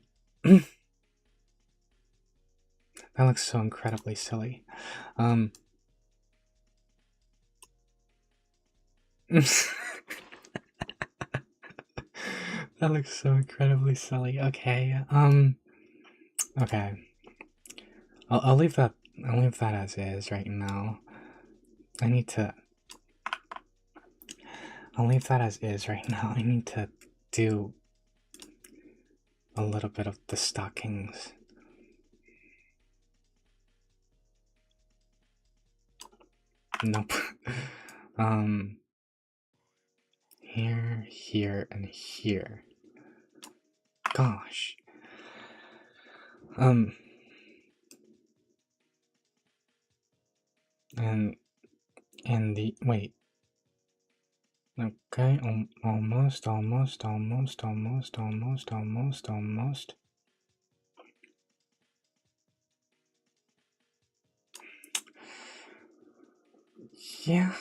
looks so incredibly silly. That looks so incredibly silly. Okay. Okay. I'll leave that as is right now. I'll leave that as is right now. I need to do a little bit of the stockings. Nope. Here, here, and here. Gosh. And the wait. Okay, almost. Yeah.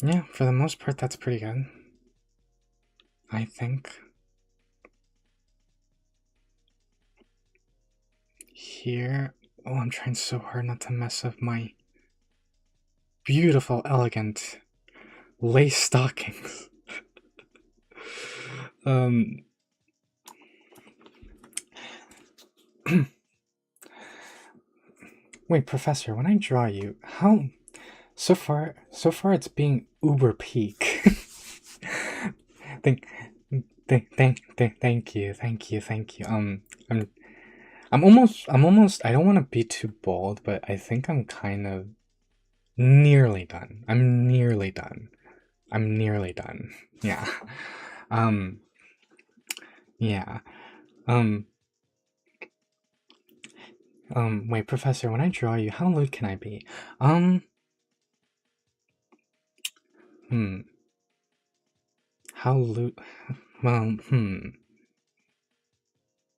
Yeah, for the most part, that's pretty good. I think. Here. Oh, I'm trying so hard not to mess up my beautiful, elegant lace stockings. Wait, Professor, when I draw you, how so far it's being uber peak. Thank you. I'm almost I don't want to be too bold, but I think I'm kind of nearly done. I'm nearly done. Yeah. Yeah. Wait, Professor, when I draw you, how lewd can I be? How lewd? Well,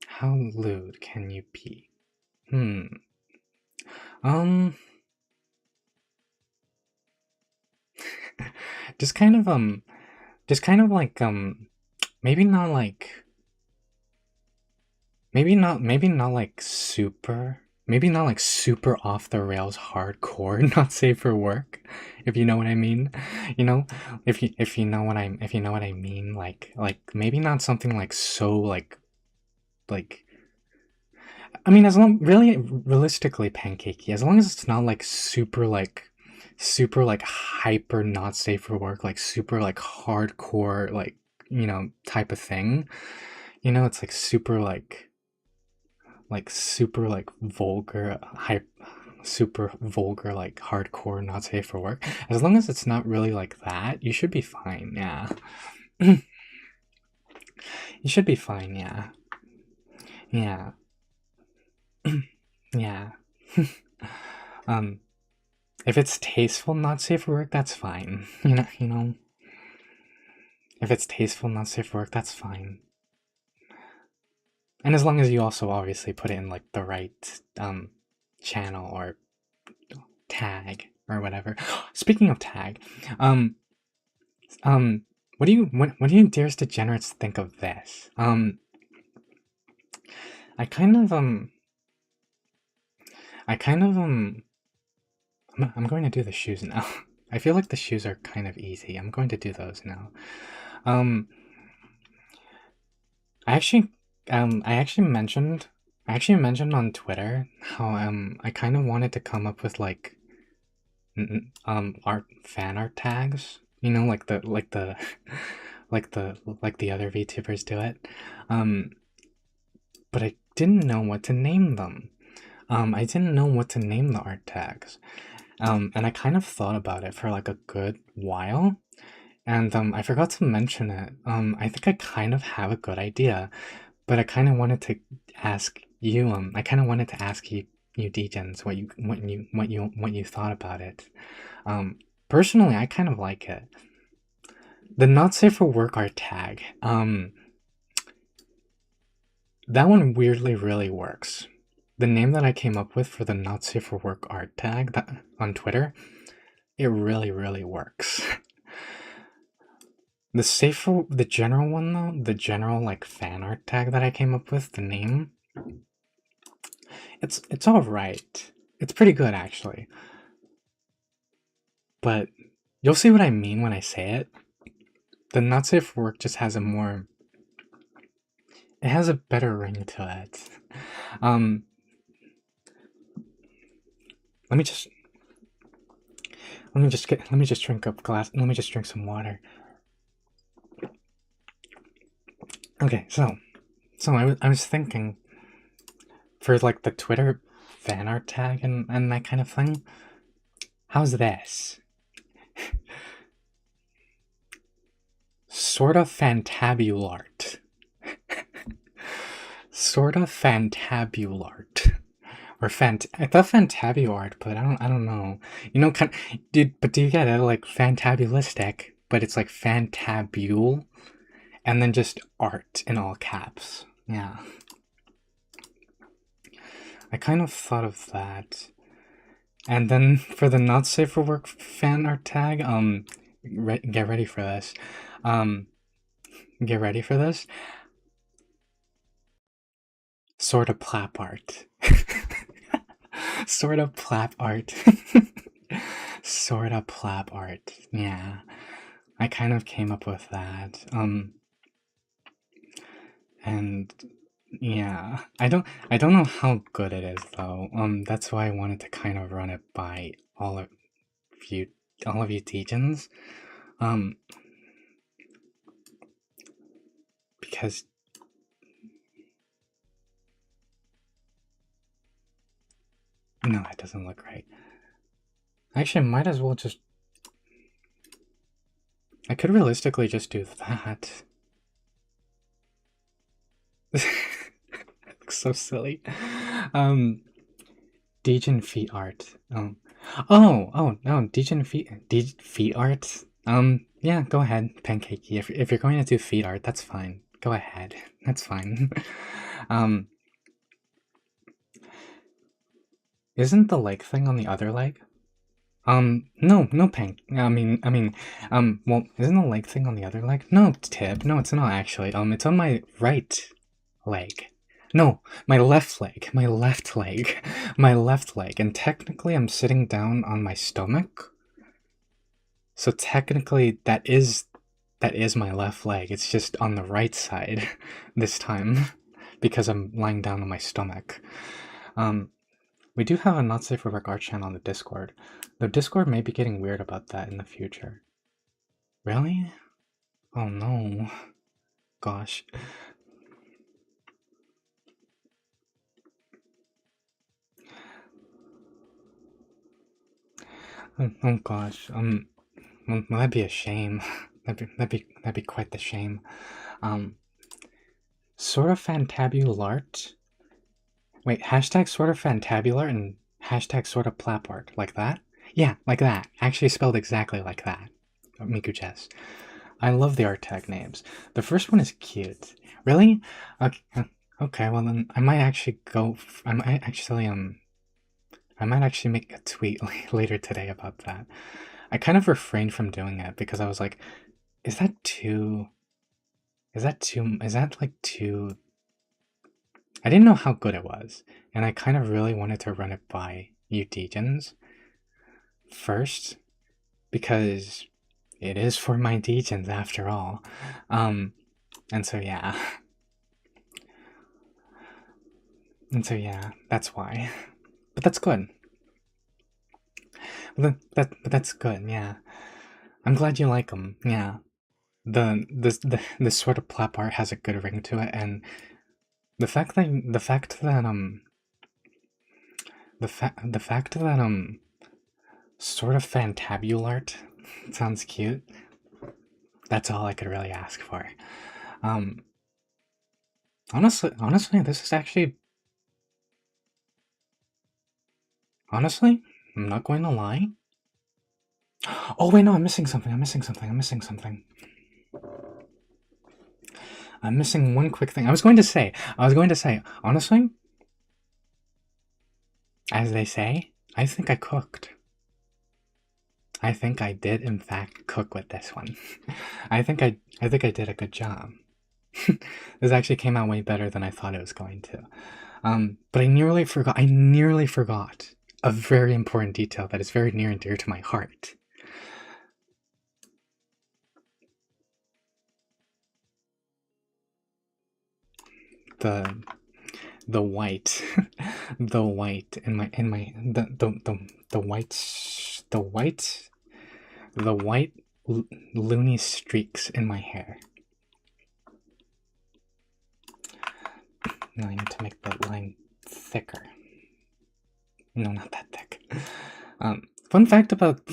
How lewd can you be? Just kind of, like, maybe not like, maybe not like super, maybe not like super off the rails hardcore, not safe for work, if you know what I mean. You know, if you know what I mean, like maybe not something like so like I mean, as long really realistically pancakey, as long as it's not like super like hyper not safe for work, like super like hardcore like type of thing. It's like super like vulgar hype super vulgar like hardcore not safe for work. As long as it's not really like that, you should be fine. Yeah. You should be fine. Yeah. Yeah. Yeah. um if it's tasteful not safe for work, that's fine. If it's tasteful not safe for work, that's fine. And as long as you also obviously put it in like the right channel or tag or whatever. Speaking of tag, um um what do you dares degenerates think of this? I kind of I kind of I'm going to do the shoes now. I feel like the shoes are kind of easy. I'm going to do those now. Um I actually I actually mentioned on Twitter how I kind of wanted to come up with like art fan art tags, like the other VTubers do it. Um but I didn't know what to name them. I didn't know what to name the art tags. And I kind of thought about it for like a good while. And I forgot to mention it. I think I kind of have a good idea, but I kind of wanted to ask you. I kind of wanted to ask you Degens, what you thought about it. Personally, I kind of like it. The not safe for work art tag. That one weirdly really works. The name that I came up with for the not safe for work art tag that on Twitter, it really really works. The general one though, the general like fan art tag that I came up with, the name, it's all right. It's pretty good actually. But you'll see what I mean when I say it. The not safe for work just has it has a better ring to it. Um, let me just let me just drink up glass. Let me just drink some water. Okay, so I was thinking for like the Twitter fan art tag and that kind of thing. How's this? Sort of fantabulart. Sort of fantabulart. Or I thought fantabulart, but I don't know. But do you get it? Like fantabulistic, but it's like fantabule, and then just art in all caps. Yeah. I kind of thought of that. And then for the not safe for work fan art tag, get ready for this. Um, get ready for this. Sort of plap art. Sort of plap art. Sort of plap art. Yeah. I kind of came up with that. And yeah, I don't know how good it is though. That's why I wanted to kind of run it by you all of you Degens. Because no, that doesn't look right. Actually, I might as well just I could realistically just do that. It looks so silly. Degen feet art. Oh no, Degen feet art. Yeah, go ahead, Pancakey. If you're going to do feet art, that's fine. Go ahead, that's fine. um, isn't the leg thing on the other leg? No, Pank. Well, isn't the leg thing on the other leg? No, Tib. No, it's not actually. It's on my right leg. No, my left leg. My left leg. My left leg. And technically, I'm sitting down on my stomach. So technically, that is my left leg. It's just on the right side this time. because I'm lying down on my stomach. Um, we do have a not safe for work art channel on the Discord. The Discord may be getting weird about that in the future. Really? Oh no. Gosh. Oh gosh. Well, that'd be a shame. That'd be quite the shame. Um, sort of fantabulart. Wait, hashtag sort of fantabular and hashtag sort of plapart. Like that? Yeah, like that. Actually spelled exactly like that. Miku Chess. I love the art tag names. The first one is cute. Really? Okay, okay, well then I might actually go. I might actually make a tweet later today about that. I kind of refrained from doing it because I was like, is that too. Is that like too. I didn't know how good it was, and I kind of really wanted to run it by you Degens first because it is for my Degens after all. And so yeah. And so yeah, that's why. But that's good. But that's good, yeah. I'm glad you like them, yeah. The sort of plap art has a good ring to it, and the fact that sort of fantabulart sounds cute. That's all I could really ask for. Um, honestly, this is actually honestly, I'm not going to lie. Oh wait, no, I'm missing something. I'm missing one quick thing. I was going to say, honestly, as they say, I think I cooked. I think I did in fact cook with this one. I think I did a good job. This actually came out way better than I thought it was going to. But I nearly forgot a very important detail that is very near and dear to my heart. The the white the white in my the white loony streaks in my hair. Now I need to make the line thicker. No, not that thick. Fun fact about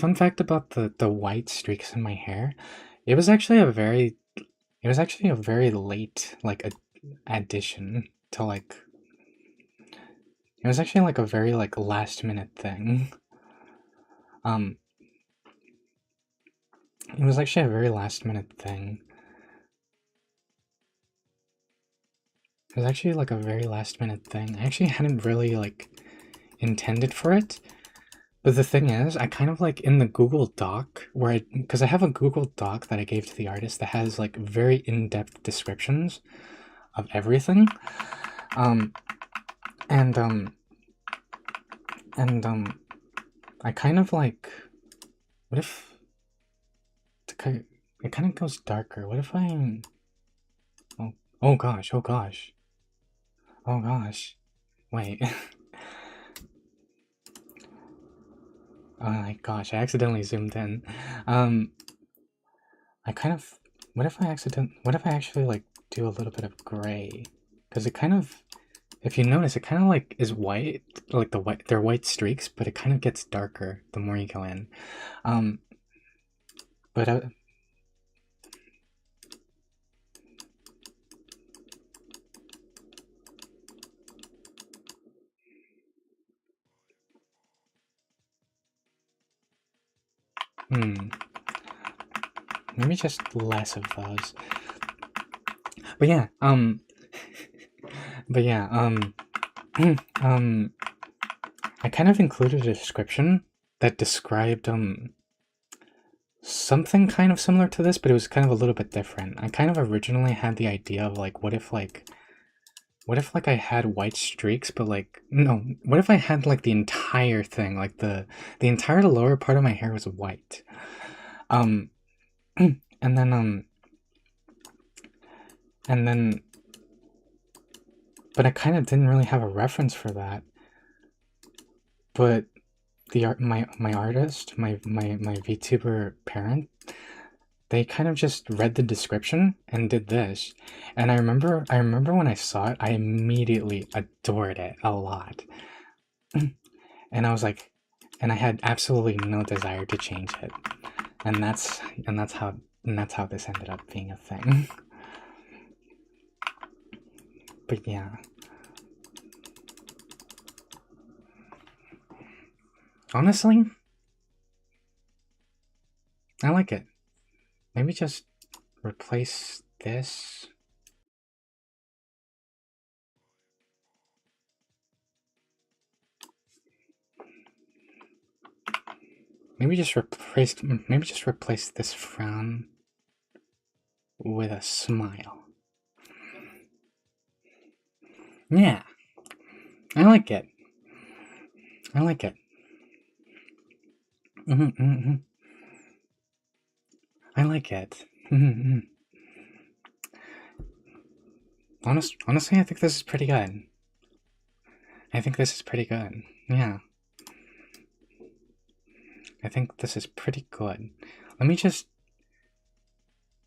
the white streaks in my hair. It was actually a very late like addition to like. It was actually like a very like last minute thing. It was actually a very last minute thing. It was actually like a very last minute thing. I actually hadn't really like intended for it. But the thing is, I kind of like in the Google Doc where because I have a Google Doc that I gave to the artist that has like very in-depth descriptions of everything. And I kind of like, what if it kind of goes darker? What if I, oh gosh, wait. Oh my gosh, I accidentally zoomed in. I kind of, what if I actually like do a little bit of gray? Because it kind of, if you notice, it kind of like is white, like they're white streaks, but it kind of gets darker the more you go in. But maybe just less of those. But yeah, but yeah, I kind of included a description that described something kind of similar to this, but it was kind of a little bit different. I kind of originally had the idea of like, what if I had white streaks, but like no, what if I had like the entire thing, like the entire lower part of my hair was white, and then and then but I kind of didn't really have a reference for that. But my artist, my VTuber parent, they kind of just read the description and did this. And I remember when I saw it, I immediately adored it a lot. And I was like, and I had absolutely no desire to change it. And that's how this ended up being a thing. But yeah. Honestly, I like it. Maybe just replace this. Maybe just replace this frown with a smile. Yeah. I like it. I like it. I like it. Honestly, I think this is pretty good. I think this is pretty good. Yeah. I think this is pretty good. Let me just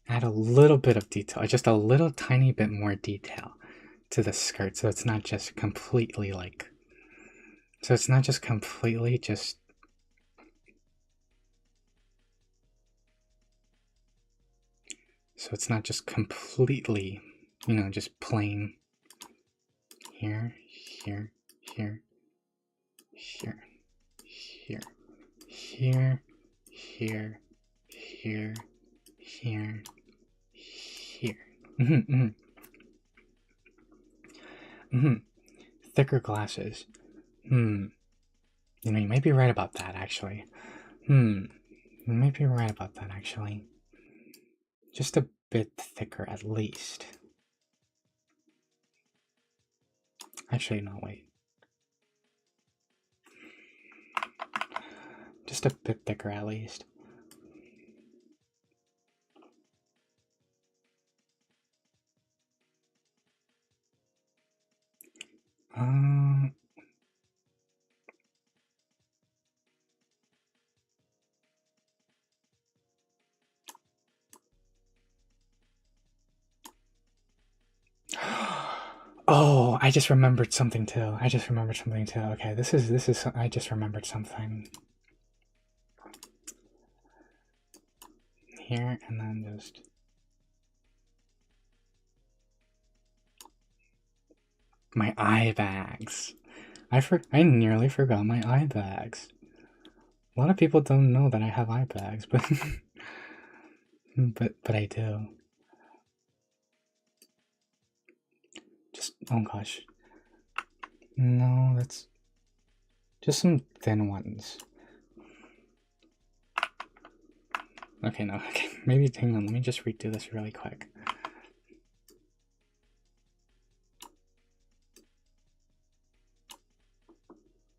add a little bit of detail, just a little tiny bit more detail to the skirt, so it's not just completely like, so it's not just completely just, so it's not just completely, you know, just plain here, here, here, here, here, here, here, here, here, here. Thicker glasses. You know, you might be right about that, actually. You might be right about that, actually. Just a bit thicker, at least. Actually, no, wait. Just a bit thicker, at least. Oh, I just remembered something too. Okay, this is. I just remembered something. Here, and then just. My eye bags. I nearly forgot my eye bags. A lot of people don't know that I have eye bags, but but I do. Just, oh gosh. No, that's just some thin ones. Okay, no, okay. Maybe, hang on, let me just redo this really quick.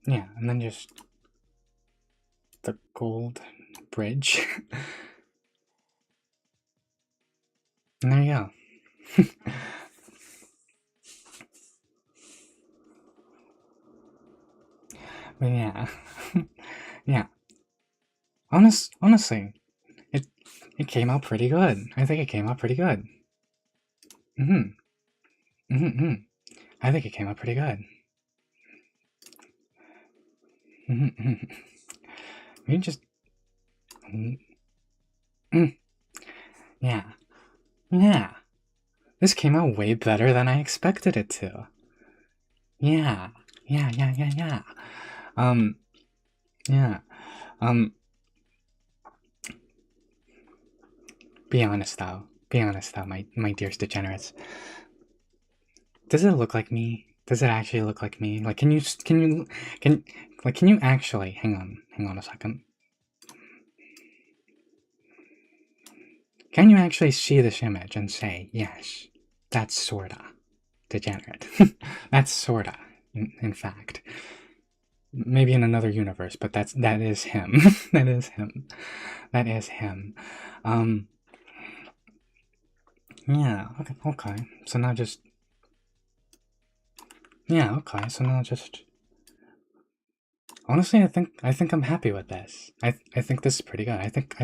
Yeah, and then just the gold bridge. And there you go. But yeah. Yeah. Honestly, it came out pretty good. I think it came out pretty good. I think it came out pretty good. You just. Yeah. Yeah. This came out way better than I expected it to. Yeah. Yeah. Yeah. Be honest though. My dearest degenerates. Does it look like me? Does it actually look like me? Like, can you actually, hang on a second. Can you actually see this image and say, yes, that's sorta degenerate. That's sorta, in fact. Maybe in another universe, but that is him. That is him. Yeah, okay. So now just Yeah, okay, so now just... Honestly, I think I'm happy with this. I think this is pretty good. I think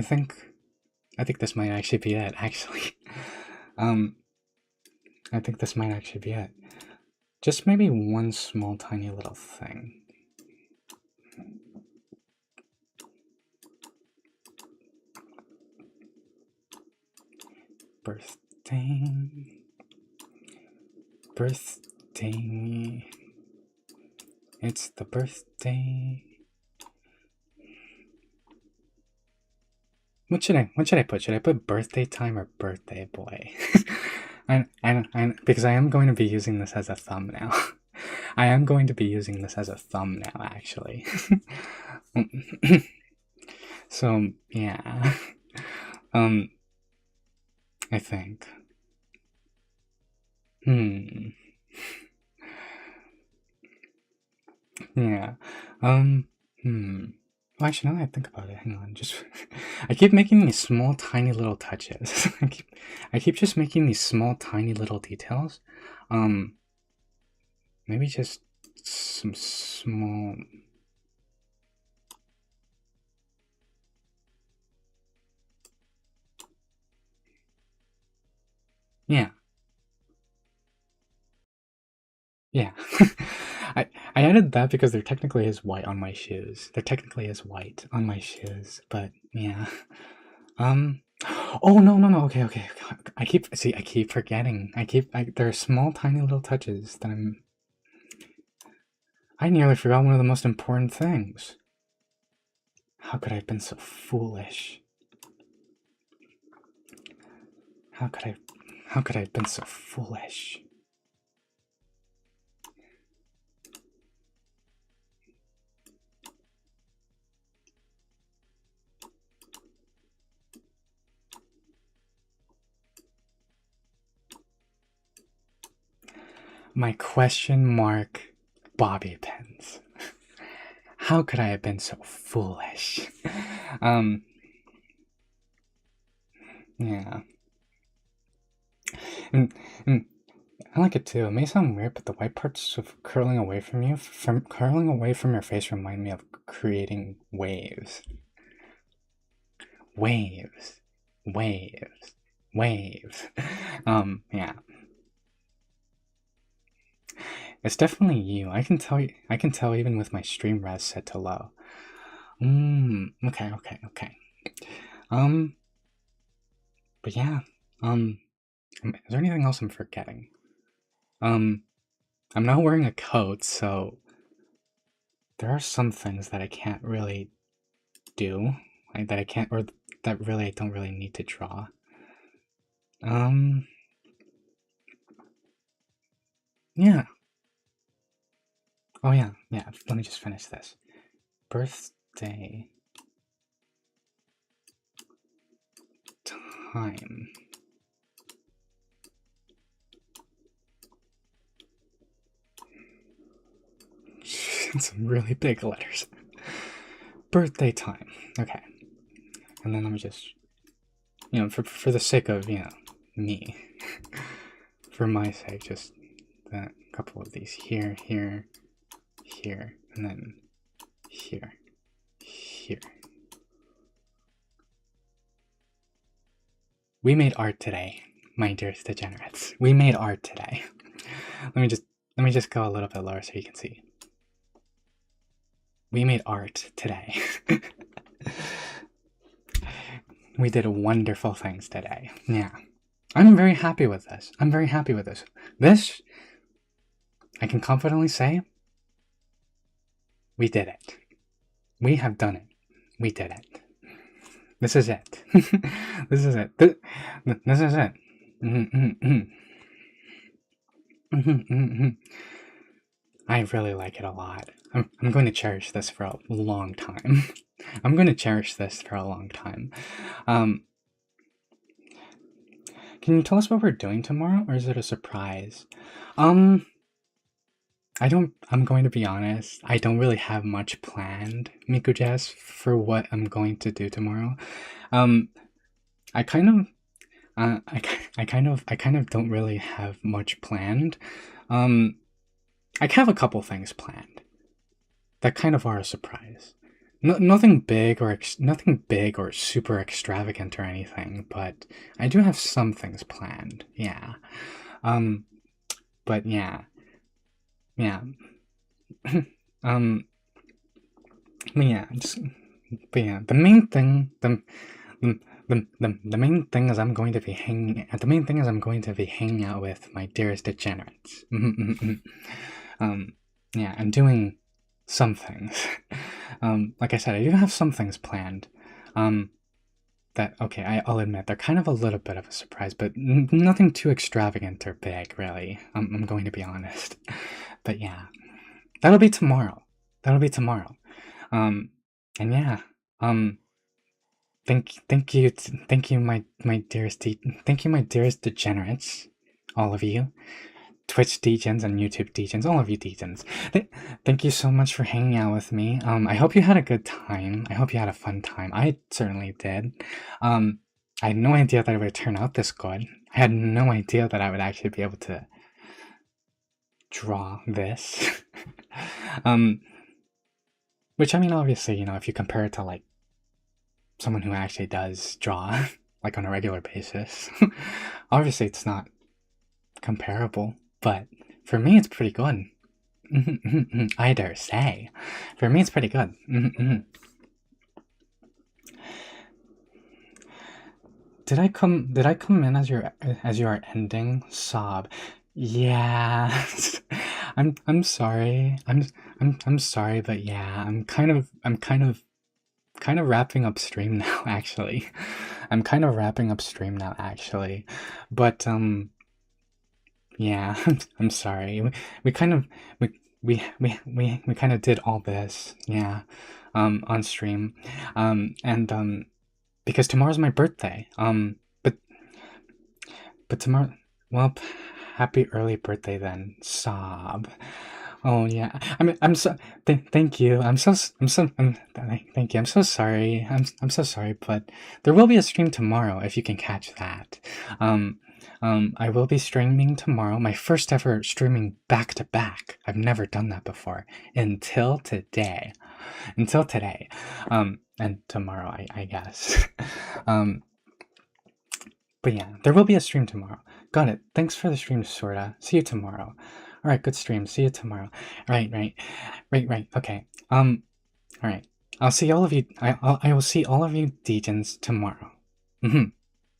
this might actually be it, actually. um, I think this might actually be it. Just maybe one small tiny little thing. Birthday. Birthday. It's the birthday. What should I put? Should I put birthday time or birthday boy? Because I am going to be using this as a thumbnail. I am going to be using this as a thumbnail, actually. So yeah, um, I think. Hmm. Yeah. Hmm. Well, actually, now that I think about it, hang on. Just, I keep making these small, tiny little touches. I keep just making these small, tiny little details. Um, maybe just some small. Yeah, yeah. I added that because there technically is white on my shoes. There technically is white on my shoes, but yeah. Um. Oh no no no. Okay. I keep forgetting. There are small, tiny little touches that I'm. I nearly forgot one of the most important things. How could I have been so foolish? How could I? How could I have been so foolish? My question mark bobby pins. How could I have been so foolish? um. Yeah. And I like it too. It may sound weird, but the white parts of curling away from you, from curling away from your face, remind me of creating waves. Waves. Waves. Waves. Yeah. It's definitely you. I can tell. I can tell even with my stream res set to low. Okay. Um. But yeah. Um. Is there anything else I'm forgetting? Um. I'm not wearing a coat, so there are some things that I can't really do, that I can't, or that really I don't really need to draw. Um. Yeah. Oh yeah. Yeah. Let me just finish this. Birthday time. Some really big letters. Birthday time. Okay. And then let me just, for the sake of, me, for my sake, just a couple of these here, and then here. We made art today, my dearest degenerates. We made art today. Let me just go a little bit lower so you can see. We made art today. We did wonderful things today. Yeah. I'm very happy with this. This, I can confidently say, we did it. We have done it. We did it. This is it. This is it. This is it. I really like it a lot. I'm going to cherish this for a long time. I'm going to cherish this for a long time. Can you tell us what we're doing tomorrow, or is it a surprise? Um, I'm going to be honest, I don't really have much planned, Miku Jess, for what I'm going to do tomorrow. I kind of, I kind of don't really have much planned. Um, I have a couple things planned that kind of are a surprise. Nothing big or nothing big or super extravagant or anything, but I do have some things planned. Yeah. Um. But yeah. Yeah. um. But yeah. Just. But yeah. The main thing. The main thing is I'm going to be hanging. The main thing is I'm going to be hanging out with my dearest degenerates. um. Yeah. I'm doing some things. Like I said, I do have some things planned. That okay, I'll admit they're kind of a little bit of a surprise, but nothing too extravagant or big, really. I'm going to be honest. But yeah, that'll be tomorrow. That'll be tomorrow. Um, and yeah, um, thank you, my dearest, thank you, my dearest degenerates, all of you. Twitch degens and YouTube degens, all of you degens. Thank you so much for hanging out with me. I hope you had a good time. I hope you had a fun time. I certainly did. I had no idea that it would turn out this good. I had no idea that I would actually be able to draw this. Which I mean, obviously, if you compare it to like someone who actually does draw like on a regular basis, obviously it's not comparable. But for me, it's pretty good. I dare say. For me, it's pretty good. Did I come in as your ending? Sob. Yeah. I'm sorry. I'm sorry, but yeah, I'm kind of wrapping up stream now, actually. I'm kind of wrapping up stream now, actually. But yeah, I'm sorry. We kind of we kind of did all this, yeah, on stream, and because tomorrow's my birthday, but tomorrow, well, happy early birthday then, sob. Oh yeah, I mean, I'm so thank you. Thank you. I'm so sorry. I'm so sorry, but there will be a stream tomorrow if you can catch that. Um, I will be streaming tomorrow. My first ever streaming back to back. I've never done that before until today. Until today. And tomorrow, I guess. um, but yeah, there will be a stream tomorrow. Got it. Thanks for the stream, sorta. See you tomorrow. All right, good stream. See you tomorrow. Right. Okay. All right. I'll see all of you. I will see all of you degens tomorrow.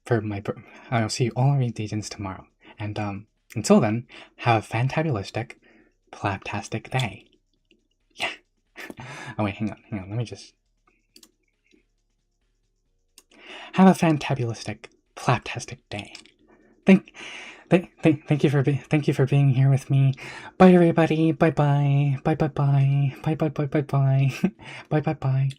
For my, I'll see all of you degens tomorrow. And until then, have a fantabulistic, plaptastic day. Yeah. Oh wait, hang on. Let me just have a fantabulistic, plaptastic day. Thank you for being here with me. Bye everybody. Bye bye. Bye bye bye. Bye bye bye bye bye. Bye bye bye.